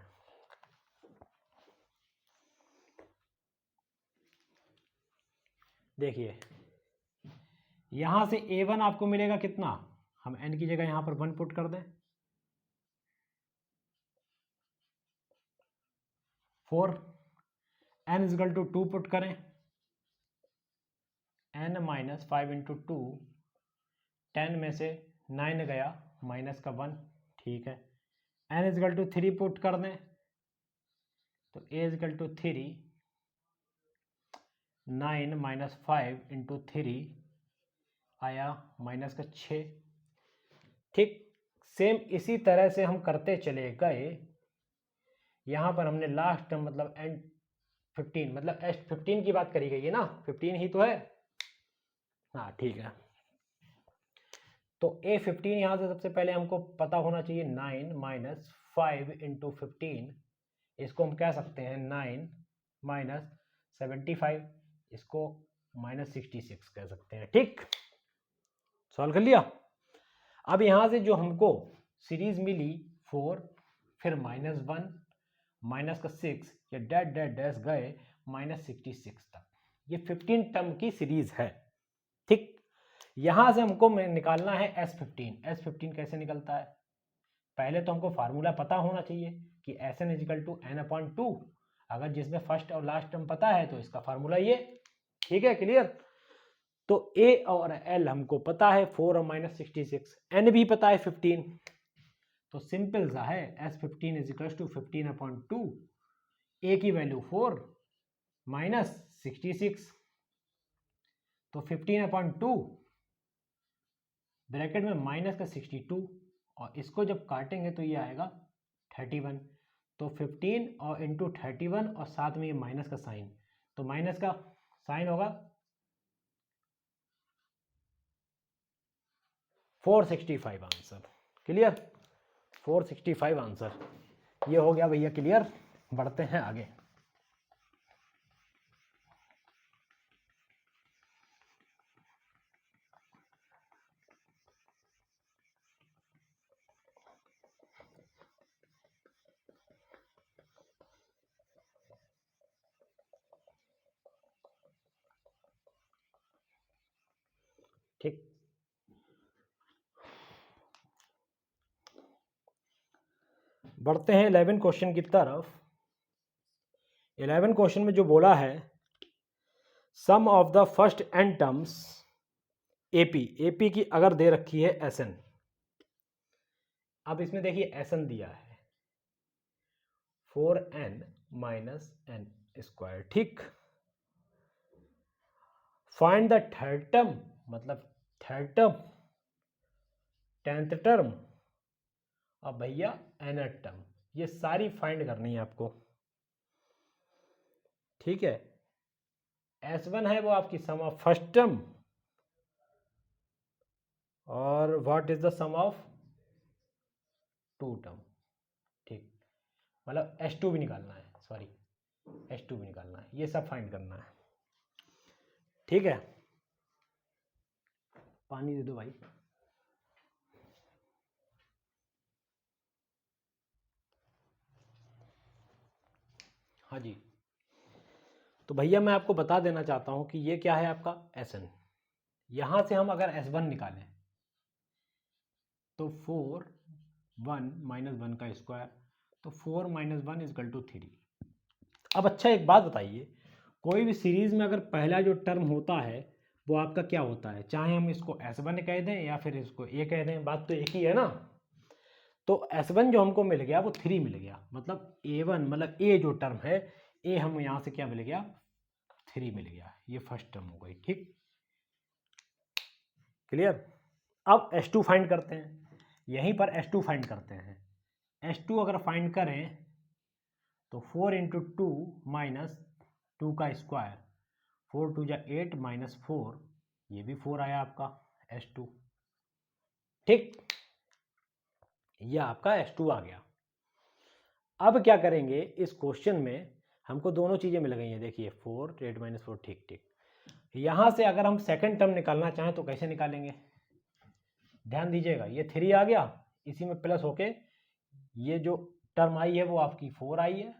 देखिए यहां से a1 आपको मिलेगा कितना, हम n की जगह यहां पर 1 पुट कर दें, 4, n इजकल टू 2 पुट करें, n माइनस 5 इंटू 2, 10 में से 9 गया, माइनस का 1। ठीक है, n इजकल टू 3 पुट कर दें, तो a is equal to 3, 9 minus 5 into 3 आया माइनस का 6। ठीक, सेम इसी तरह से हम करते चले गए। यहां पर हमने लास्ट टर्म मतलब n15 मतलब S15 की बात करी गई है ना, 15 ही तो है। हाँ ठीक है, तो A15 यहां से सबसे पहले हमको पता होना चाहिए 9 माइनस 5 इंटू 15, इसको हम कह सकते हैं 9 माइनस 75, इसको माइनस 66 कह सकते हैं। ठीक, सॉल्व कर लिया। अब यहां से जो हमको सीरीज मिली 4, फिर -1, माइनस का 6, या डैश गए -66 तक, ये 15 टर्म की सीरीज है। ठीक, यहां से हमको निकालना है S15। S15 कैसे निकलता है, पहले तो हमको फार्मूला पता होना चाहिए कि Sn इजिकल टू n/2। अगर जिसमें फर्स्ट और लास्ट टर्म पता है तो इसका फार्मूला ये। ठीक है, क्लियर? तो A और L हमको पता है 4 और -66, n भी पता है 15, तो सिंपल सा है S15 इजिकल टू 15/2, A की वैल्यू 4 माइनस 66, तो 15/2 ब्रैकेट में माइनस का 62, और इसको जब काटेंगे तो ये आएगा 31, तो 15 और इंटू 31 और साथ में ये माइनस का साइन, तो माइनस का साइन होगा 465 आंसर। क्लियर? 465 आंसर ये हो गया भैया, क्लियर? बढ़ते हैं आगे। ठीक, बढ़ते हैं 11 क्वेश्चन की तरफ। 11 क्वेश्चन में जो बोला है, sum of the first n terms AP की अगर दे रखी है Sn। अब इसमें देखिए Sn दिया है 4n माइनस n स्क्वायर। ठीक, फाइंड द थर्ड टर्म, मतलब थर्ड टर्म, 10th टर्म और भैया nth टर्म, ये सारी फाइंड करनी है आपको। ठीक है, S1 है वो आपकी सम ऑफ फर्स्ट टर्म, और what is the sum of two term. ठीक, मतलब S2 भी निकालना है, सॉरी S2 भी निकालना है, ये सब फाइंड करना है। ठीक है, पानी दे दो भाई। हाँ जी, तो भैया मैं आपको बता देना चाहता हूँ कि ये क्या है आपका Sn। यहाँ से हम अगर S1 निकालें तो 4 1 माइनस 1 का स्क्वायर, तो 4 माइनस 1 इजकल टू 3। अब अच्छा एक बात बताइए, कोई भी सीरीज में अगर पहला जो टर्म होता है वो आपका क्या होता है, चाहे हम इसको S1 कह दें या फिर इसको A कह दें, बात तो एक ही है ना। तो S1 जो हमको मिल गया वो 3 मिल गया, मतलब A1 मतलब A जो टर्म है, A हम यहाँ से क्या मिल गया 3 मिल गया, ये फर्स्ट टर्म हो गई। ठीक, क्लियर। अब S2 फाइंड करते हैं, यहीं पर S2 फाइंड करते हैं। S2 अगर फाइंड करें तो 4 इंटू 2 माइनस 2 का स्क्वायर, 4 2 जा 8 माइनस 4, ये भी 4 आया आपका S2। ठीक, ये आपका S2 आ गया। अब क्या करेंगे, इस क्वेश्चन में हमको दोनों चीज़ें मिल गई हैं, देखिए 4 8 माइनस 4। ठीक ठीक, यहाँ से अगर हम सेकंड टर्म निकालना चाहें तो कैसे निकालेंगे, ध्यान दीजिएगा, ये 3 आ गया, इसी में प्लस होके ये जो टर्म आई है वो आपकी 4 आई है।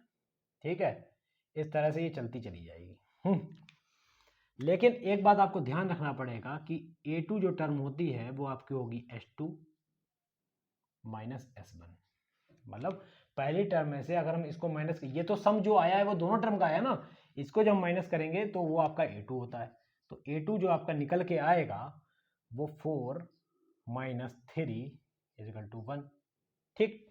ठीक है, इस तरह से ये चलती चली जाएगी। लेकिन एक बात आपको ध्यान रखना पड़ेगा कि A2 जो टर्म होती है वो आपकी होगी S2 माइनस S1, मतलब पहली टर्म में से अगर हम इसको माइनस, ये तो सम जो आया है वो दोनों टर्म का आया ना, इसको जब माइनस करेंगे तो वो आपका A2 होता है। तो A2 जो आपका निकल के आएगा वो 4 माइनस 3 इजकल टू 1। ठीक,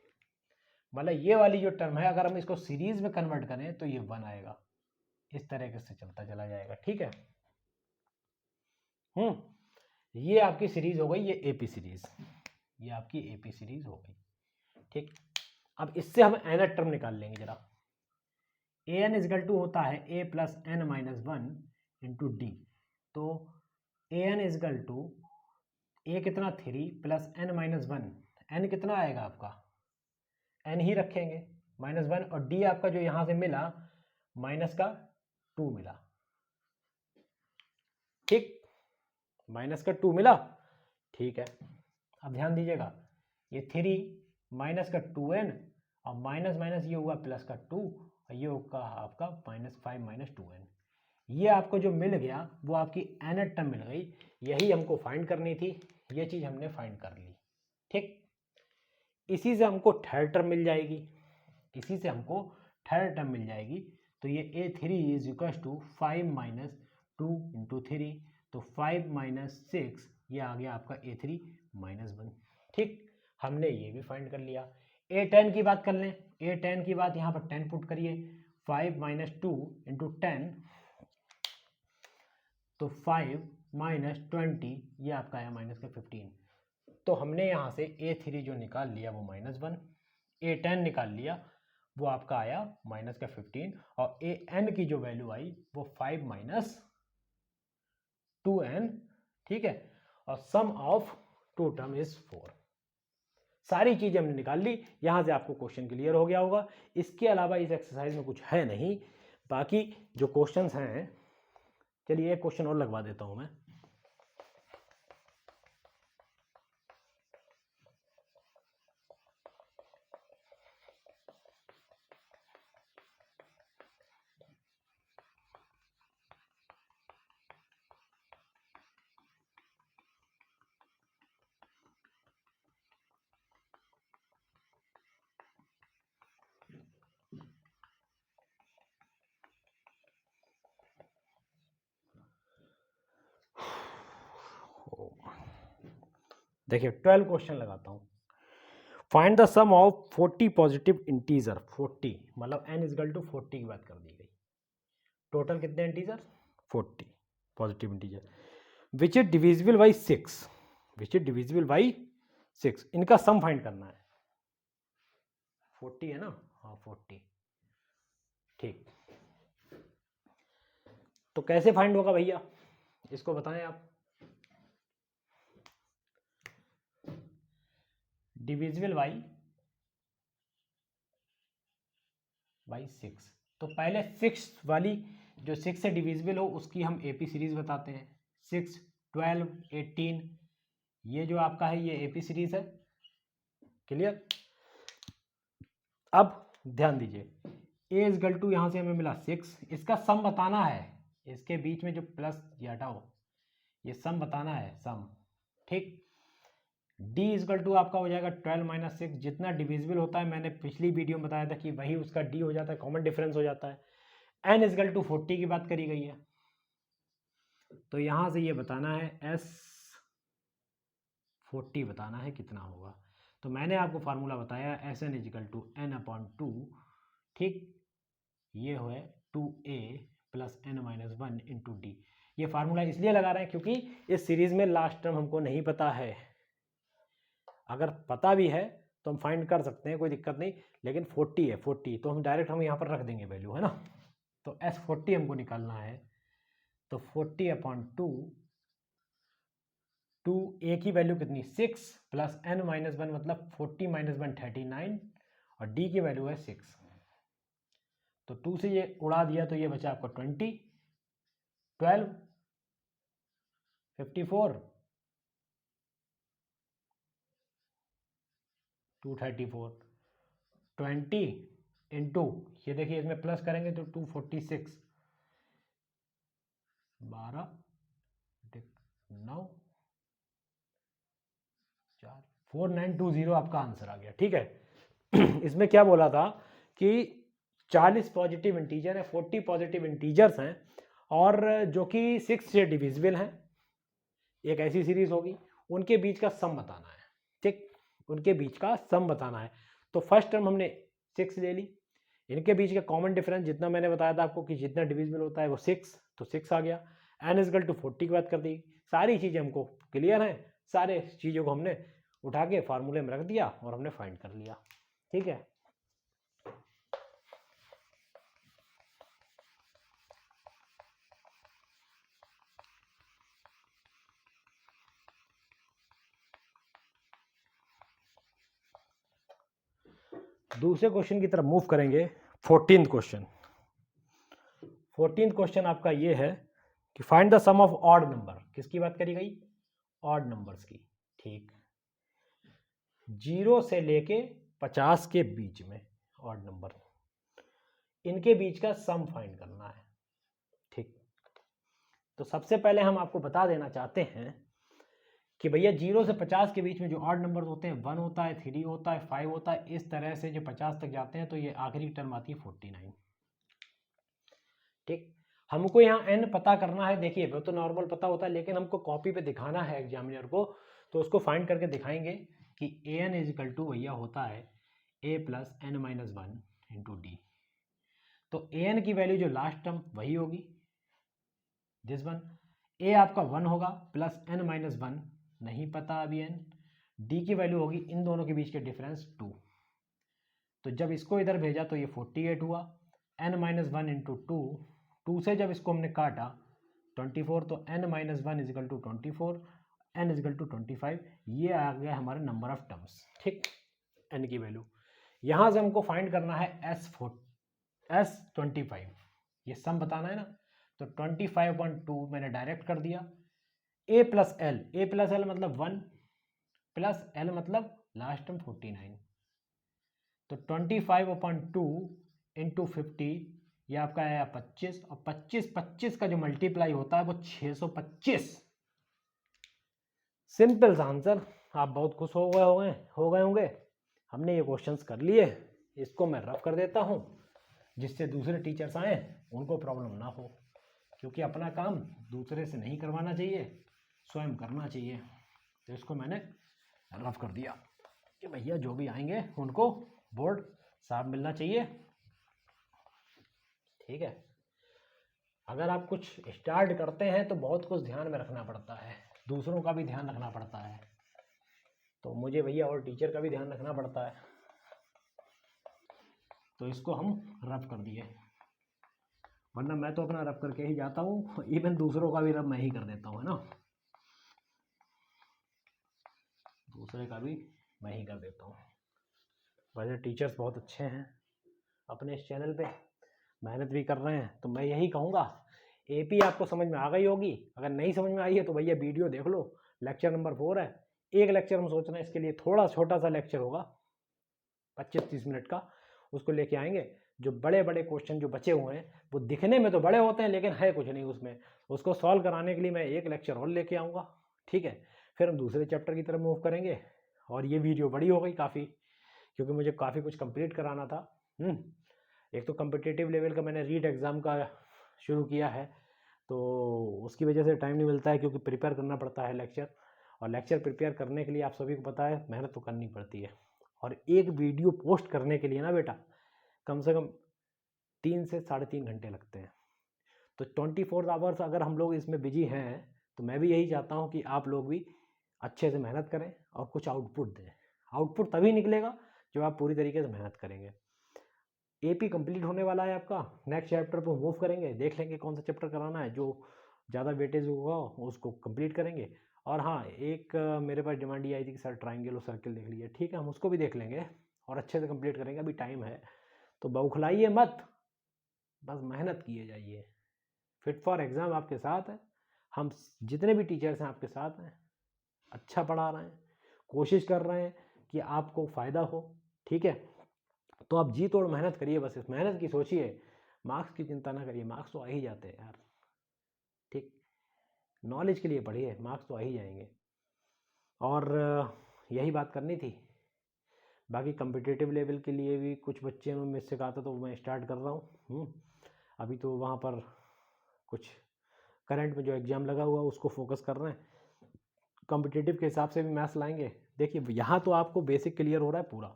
मतलब ये वाली जो टर्म है अगर हम इसको सीरीज में कन्वर्ट करें तो ये 1 आएगा, इस तरीके से चलता चला जाएगा। ठीक है, ये आपकी सीरीज हो गई, ये एपी सीरीज, ये आपकी एपी सीरीज हो गई। ठीक, अब इससे हम एन टर्म निकाल लेंगे जरा। ए एन इजकल टू होता है A plus N minus 1 into D. तो A N is equal to A कितना 3 प्लस एन माइनस 1, एन कितना आएगा आपका, एन ही रखेंगे माइनस 1, और डी आपका जो यहां से मिला माइनस का 2 मिला। ठीक, माइनस का 2 मिला। ठीक है, अब ध्यान दीजिएगा, ये 3 माइनस का 2n और माइनस माइनस ये हुआ प्लस का 2 और ये होगा आपका माइनस 5 माइनस 2n। ये आपको जो मिल गया वो आपकी एन टर्म मिल गई, यही हमको फाइंड करनी थी, ये चीज़ हमने फाइंड कर ली। ठीक, इसी से हमको थर्ड टर्म मिल जाएगी, इसी से हमको थर्ड टर्म मिल जाएगी। तो ये A3 is equal to 5 minus 2 into 3, तो 5 माइनस 6 ये आ गया आपका A3 माइनस 1। ठीक, हमने ये भी फाइंड कर लिया। A10 की बात कर लें, A10 की बात यहाँ पर 10 पुट करिए, 5 माइनस 2 इंटू 10, तो 5 माइनस 20 ये आपका आया माइनस का 15। तो हमने यहाँ से A3 जो निकाल लिया वो माइनस 1, A10 निकाल लिया वो आपका आया माइनस का 15, और AN की जो वैल्यू आई वो 5 माइनस 2n। ठीक है, और सम ऑफ टू टर्म इज 4। सारी चीजें हमने निकाल ली, यहां से आपको क्वेश्चन क्लियर हो गया होगा। इसके अलावा इस एक्सरसाइज में कुछ है नहीं, बाकी जो क्वेश्चंस हैं, चलिए एक क्वेश्चन और लगवा देता हूं मैं। देखिए 12 क्वेश्चन लगाता हूं। Find the sum of 40 positive integer, 40 मतलब n इजकल टू 40 की बात कर दी गई। टोटल कितने integer, 40 positive integer, which is divisible by 6, which is divisible by 6, इनका सम फाइंड करना है। 40 है ना, हाँ 40। ठीक, तो कैसे फाइंड होगा भैया, इसको बताएं आप। डिविजिबल बाई 6, तो पहले 6 वाली जो 6 से डिविजिबल हो उसकी हम एपी सीरीज बताते हैं। 6 12 18 ये जो आपका है ये एपी सीरीज है। क्लियर, अब ध्यान दीजिए, ए इजकल टू यहाँ से हमें मिला 6, इसका सम बताना है, इसके बीच में जो प्लस ये हटाओ, ये सम बताना है सम, ठीक। डी इजकल टू आपका हो जाएगा 12 माइनस 6, जितना डिविजिबल होता है मैंने पिछली वीडियो में बताया था कि वही उसका डी हो जाता है, कॉमन डिफरेंस हो जाता है। एन इजकल टू 40 की बात करी गई है, तो यहां से ये बताना है एस 40 बताना है कितना होगा। तो मैंने आपको फार्मूला बताया S N is equal to N upon 2, ठीक, ये है 2a plus N minus 1 into D. ये फार्मूला इसलिए लगा रहे हैं क्योंकि इस सीरीज में लास्ट टर्म हमको नहीं पता है, अगर पता भी है तो हम फाइंड कर सकते हैं, कोई दिक्कत नहीं, लेकिन 40 है, 40 तो हम डायरेक्ट हम यहाँ पर रख देंगे वैल्यू, है ना। तो एस 40 हमको निकालना है, तो 40 अपॉन 2 ए की वैल्यू कितनी 6 प्लस एन माइनस 1 मतलब 40 माइनस 1 39 और डी की वैल्यू है 6, तो 2 से ये उड़ा दिया तो ये बचा आपका 20, 12, 54, 234, 20 इंटू, ये देखिए इसमें प्लस करेंगे तो 246, 12, 9, 4, 4920 आपका आंसर आ गया, ठीक है। इसमें क्या बोला था कि 40 पॉजिटिव इंटीजर है, 40 पॉजिटिव इंटीजर्स हैं और जो कि 6 से डिविजिबल हैं, एक ऐसी सीरीज होगी, उनके बीच का सम बताना है, ठीक, उनके बीच का सम बताना है। तो फर्स्ट टर्म हमने 6 ले ली, इनके बीच का कॉमन डिफरेंस जितना मैंने बताया था आपको कि जितना डिविजिबल होता है वो 6, तो 6 आ गया। एन इजकल टू 40 की बात कर दी, सारी चीज़ें हमको क्लियर हैं, सारे चीज़ों को हमने उठा के फार्मूले में रख दिया और हमने फाइंड कर लिया, ठीक है। दूसरे क्वेश्चन की तरफ मूव करेंगे। 14th क्वेश्चन, 14th क्वेश्चन आपका ये है कि find the sum of odd number, किसकी बात करी गई, ऑड नंबर्स की, ठीक, 0 से लेके 50 के बीच में ऑड नंबर, इनके बीच का सम फाइंड करना है, ठीक। तो सबसे पहले हम आपको बता देना चाहते हैं कि भैया 0 से 50 के बीच में जो ऑड नंबर होते हैं 1 होता है, 3 होता है, 5 होता है, इस तरह से जो 50 तक जाते हैं तो ये आखिरी टर्म आती है 49, ठीक। हमको यहाँ n पता करना है, देखिए वो तो नॉर्मल पता होता है लेकिन हमको कॉपी पे दिखाना है एग्जामिनर को, तो उसको फाइंड करके दिखाएंगे कि ए एन इजिकल टू भैया होता है a plus N minus 1 into D. तो ए एन की वैल्यू जो लास्ट टर्म वही होगी दिस वन, ए आपका 1 होगा प्लस एन माइनस 1 नहीं पता अभी एन, डी की वैल्यू होगी इन दोनों के बीच के डिफरेंस 2, तो जब इसको इधर भेजा तो ये 48 हुआ, एन माइनस 1 इंटू 2 से जब इसको हमने काटा 24, तो n minus 1 is equal to 24, n is equal to 25, ये आ गया हमारे नंबर ऑफ टर्म्स, ठीक, n की वैल्यू। यहाँ से हमको फाइंड करना है S25, ये सम बताना है ना, तो 25/2 मैंने डायरेक्ट कर दिया, a प्लस एल मतलब 1 प्लस l मतलब लास्ट टर्म 49, तो 25/2 इंटू 50, ये आपका आया 25, और 25 का जो मल्टीप्लाई होता है वो 625। सिंपल सा आंसर, आप बहुत खुश हो गए होंगे। हमने ये क्वेश्चंस कर लिए, इसको मैं रफ कर देता हूँ जिससे दूसरे टीचर्स आए उनको प्रॉब्लम ना हो, क्योंकि अपना काम दूसरे से नहीं करवाना चाहिए, स्वयं करना चाहिए। तो इसको मैंने रफ कर दिया कि भैया जो भी आएंगे उनको बोर्ड साफ मिलना चाहिए, ठीक है। अगर आप कुछ स्टार्ट करते हैं तो बहुत कुछ ध्यान में रखना पड़ता है, दूसरों का भी ध्यान रखना पड़ता है, तो मुझे भैया और टीचर का भी ध्यान रखना पड़ता है, तो इसको हम रफ कर दिए, वरना मैं तो अपना रफ करके ही जाता हूँ, इवन दूसरों का भी रफ मैं ही कर देता हूँ, है ना, दूसरे का भी मैं ही कर देता हूँ। वैसे टीचर्स बहुत अच्छे हैं, अपने इस चैनल पे मेहनत भी कर रहे हैं, तो मैं यही कहूँगा एपी आपको समझ में आ गई होगी, अगर नहीं समझ में आई है तो भैया वीडियो देख लो, लेक्चर नंबर 4 है, एक लेक्चर हम सोच रहे हैं इसके लिए, थोड़ा छोटा सा लेक्चर होगा 25-30 मिनट का, उसको लेके आएंगे जो बड़े बड़े क्वेश्चन जो बचे हुए हैं वो दिखने में तो बड़े होते हैं लेकिन है कुछ नहीं उसमें, उसको सॉल्व कराने के लिए मैं एक लेक्चर और लेके आऊँगा, ठीक है। फिर हम दूसरे चैप्टर की तरफ मूव करेंगे। और ये वीडियो बड़ी हो गई काफ़ी, क्योंकि मुझे काफ़ी कुछ कंप्लीट कराना था। एक तो कम्पिटिटिव लेवल का मैंने रीट एग्ज़ाम का शुरू किया है, तो उसकी वजह से टाइम नहीं मिलता है, क्योंकि प्रिपेयर करना पड़ता है लेक्चर, और लेक्चर प्रिपेयर करने के लिए आप सभी को पता है मेहनत तो करनी पड़ती है। और एक वीडियो पोस्ट करने के लिए ना बेटा कम से कम 3 से 3.5 घंटे लगते हैं। तो 24 आवर्स अगर हम लोग इसमें बिजी हैं, तो मैं भी यही चाहता हूँ कि आप लोग भी अच्छे से मेहनत करें और कुछ आउटपुट दें। आउटपुट तभी निकलेगा जब आप पूरी तरीके से मेहनत करेंगे। एपी कंप्लीट होने वाला है आपका, नेक्स्ट चैप्टर पर मूव करेंगे, देख लेंगे कौन सा चैप्टर कराना है, जो ज़्यादा वेटेज होगा उसको कंप्लीट करेंगे। और हाँ, एक मेरे पास डिमांड ये आई थी कि सर ट्राइंगल और सर्किल देख लीजिए, ठीक है, हम उसको भी देख लेंगे और अच्छे से कंप्लीट करेंगे, अभी टाइम है। तो बौखलाइए मत, बस मेहनत किए जाइए। फिट फॉर एग्ज़ाम आपके साथ है, हम जितने भी टीचर्स हैं आपके साथ हैं, अच्छा पढ़ा रहे हैं, कोशिश कर रहे हैं कि आपको फ़ायदा हो, ठीक है। तो आप जी तोड़ मेहनत करिए, बस इस मेहनत की सोचिए, मार्क्स की चिंता ना करिए, मार्क्स तो आ ही जाते हैं यार, ठीक। नॉलेज के लिए पढ़िए, मार्क्स तो आ ही जाएंगे। और यही बात करनी थी। बाकी कम्पिटिटिव लेवल के लिए भी कुछ बच्चे में मुझसे कहा था, तो मैं स्टार्ट कर रहा हूँ। अभी तो वहाँ पर कुछ करंट में जो एग्ज़ाम लगा हुआ उसको फोकस कर रहे हैं, कम्पिटिटिव के हिसाब से भी मैथ्स लाएंगे। देखिए यहाँ तो आपको बेसिक क्लियर हो रहा है पूरा,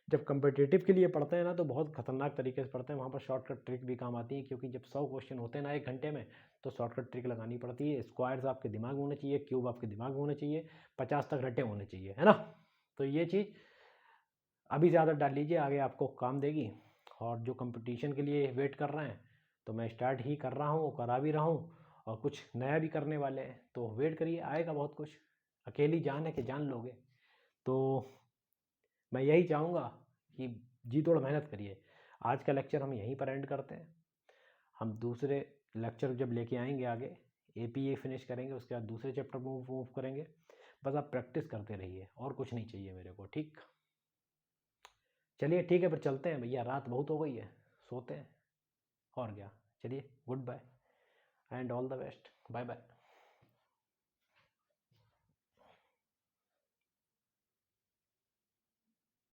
जब कम्पिटिटिव के लिए पढ़ते हैं ना तो बहुत खतरनाक तरीके से पढ़ते हैं, वहाँ पर शॉर्टकट ट्रिक भी काम आती है, क्योंकि जब 100 क्वेश्चन होते हैं ना 1 घंटे में, तो शॉर्टकट ट्रिक लगानी पड़ती है। स्क्वायर्स आपके दिमाग में होने चाहिए, क्यूब आपके दिमाग में होने चाहिए, 50 तक रटे होने चाहिए, है ना। तो ये चीज़ अभी से आदत डाल लीजिए, आगे आपको काम देगी। और जो कंपटीशन के लिए वेट कर रहे हैं, तो मैं स्टार्ट ही कर रहा हूँ, करा भी रहा हूँ, और कुछ नया भी करने वाले हैं, तो वेट करिए, आएगा बहुत कुछ। अकेली जान है कि जान लोगे। तो मैं यही चाहूँगा कि जी तोड़ मेहनत करिए। आज का लेक्चर हम यहीं पर एंड करते हैं, हम दूसरे लेक्चर जब लेके आएंगे आगे, एपीए फिनिश करेंगे, उसके बाद दूसरे चैप्टर मूव करेंगे। बस आप प्रैक्टिस करते रहिए, और कुछ नहीं चाहिए मेरे को, ठीक। चलिए ठीक है, फिर चलते हैं भैया, रात बहुत हो गई है, सोते हैं और क्या। चलिए, good bye and all the best, bye bye.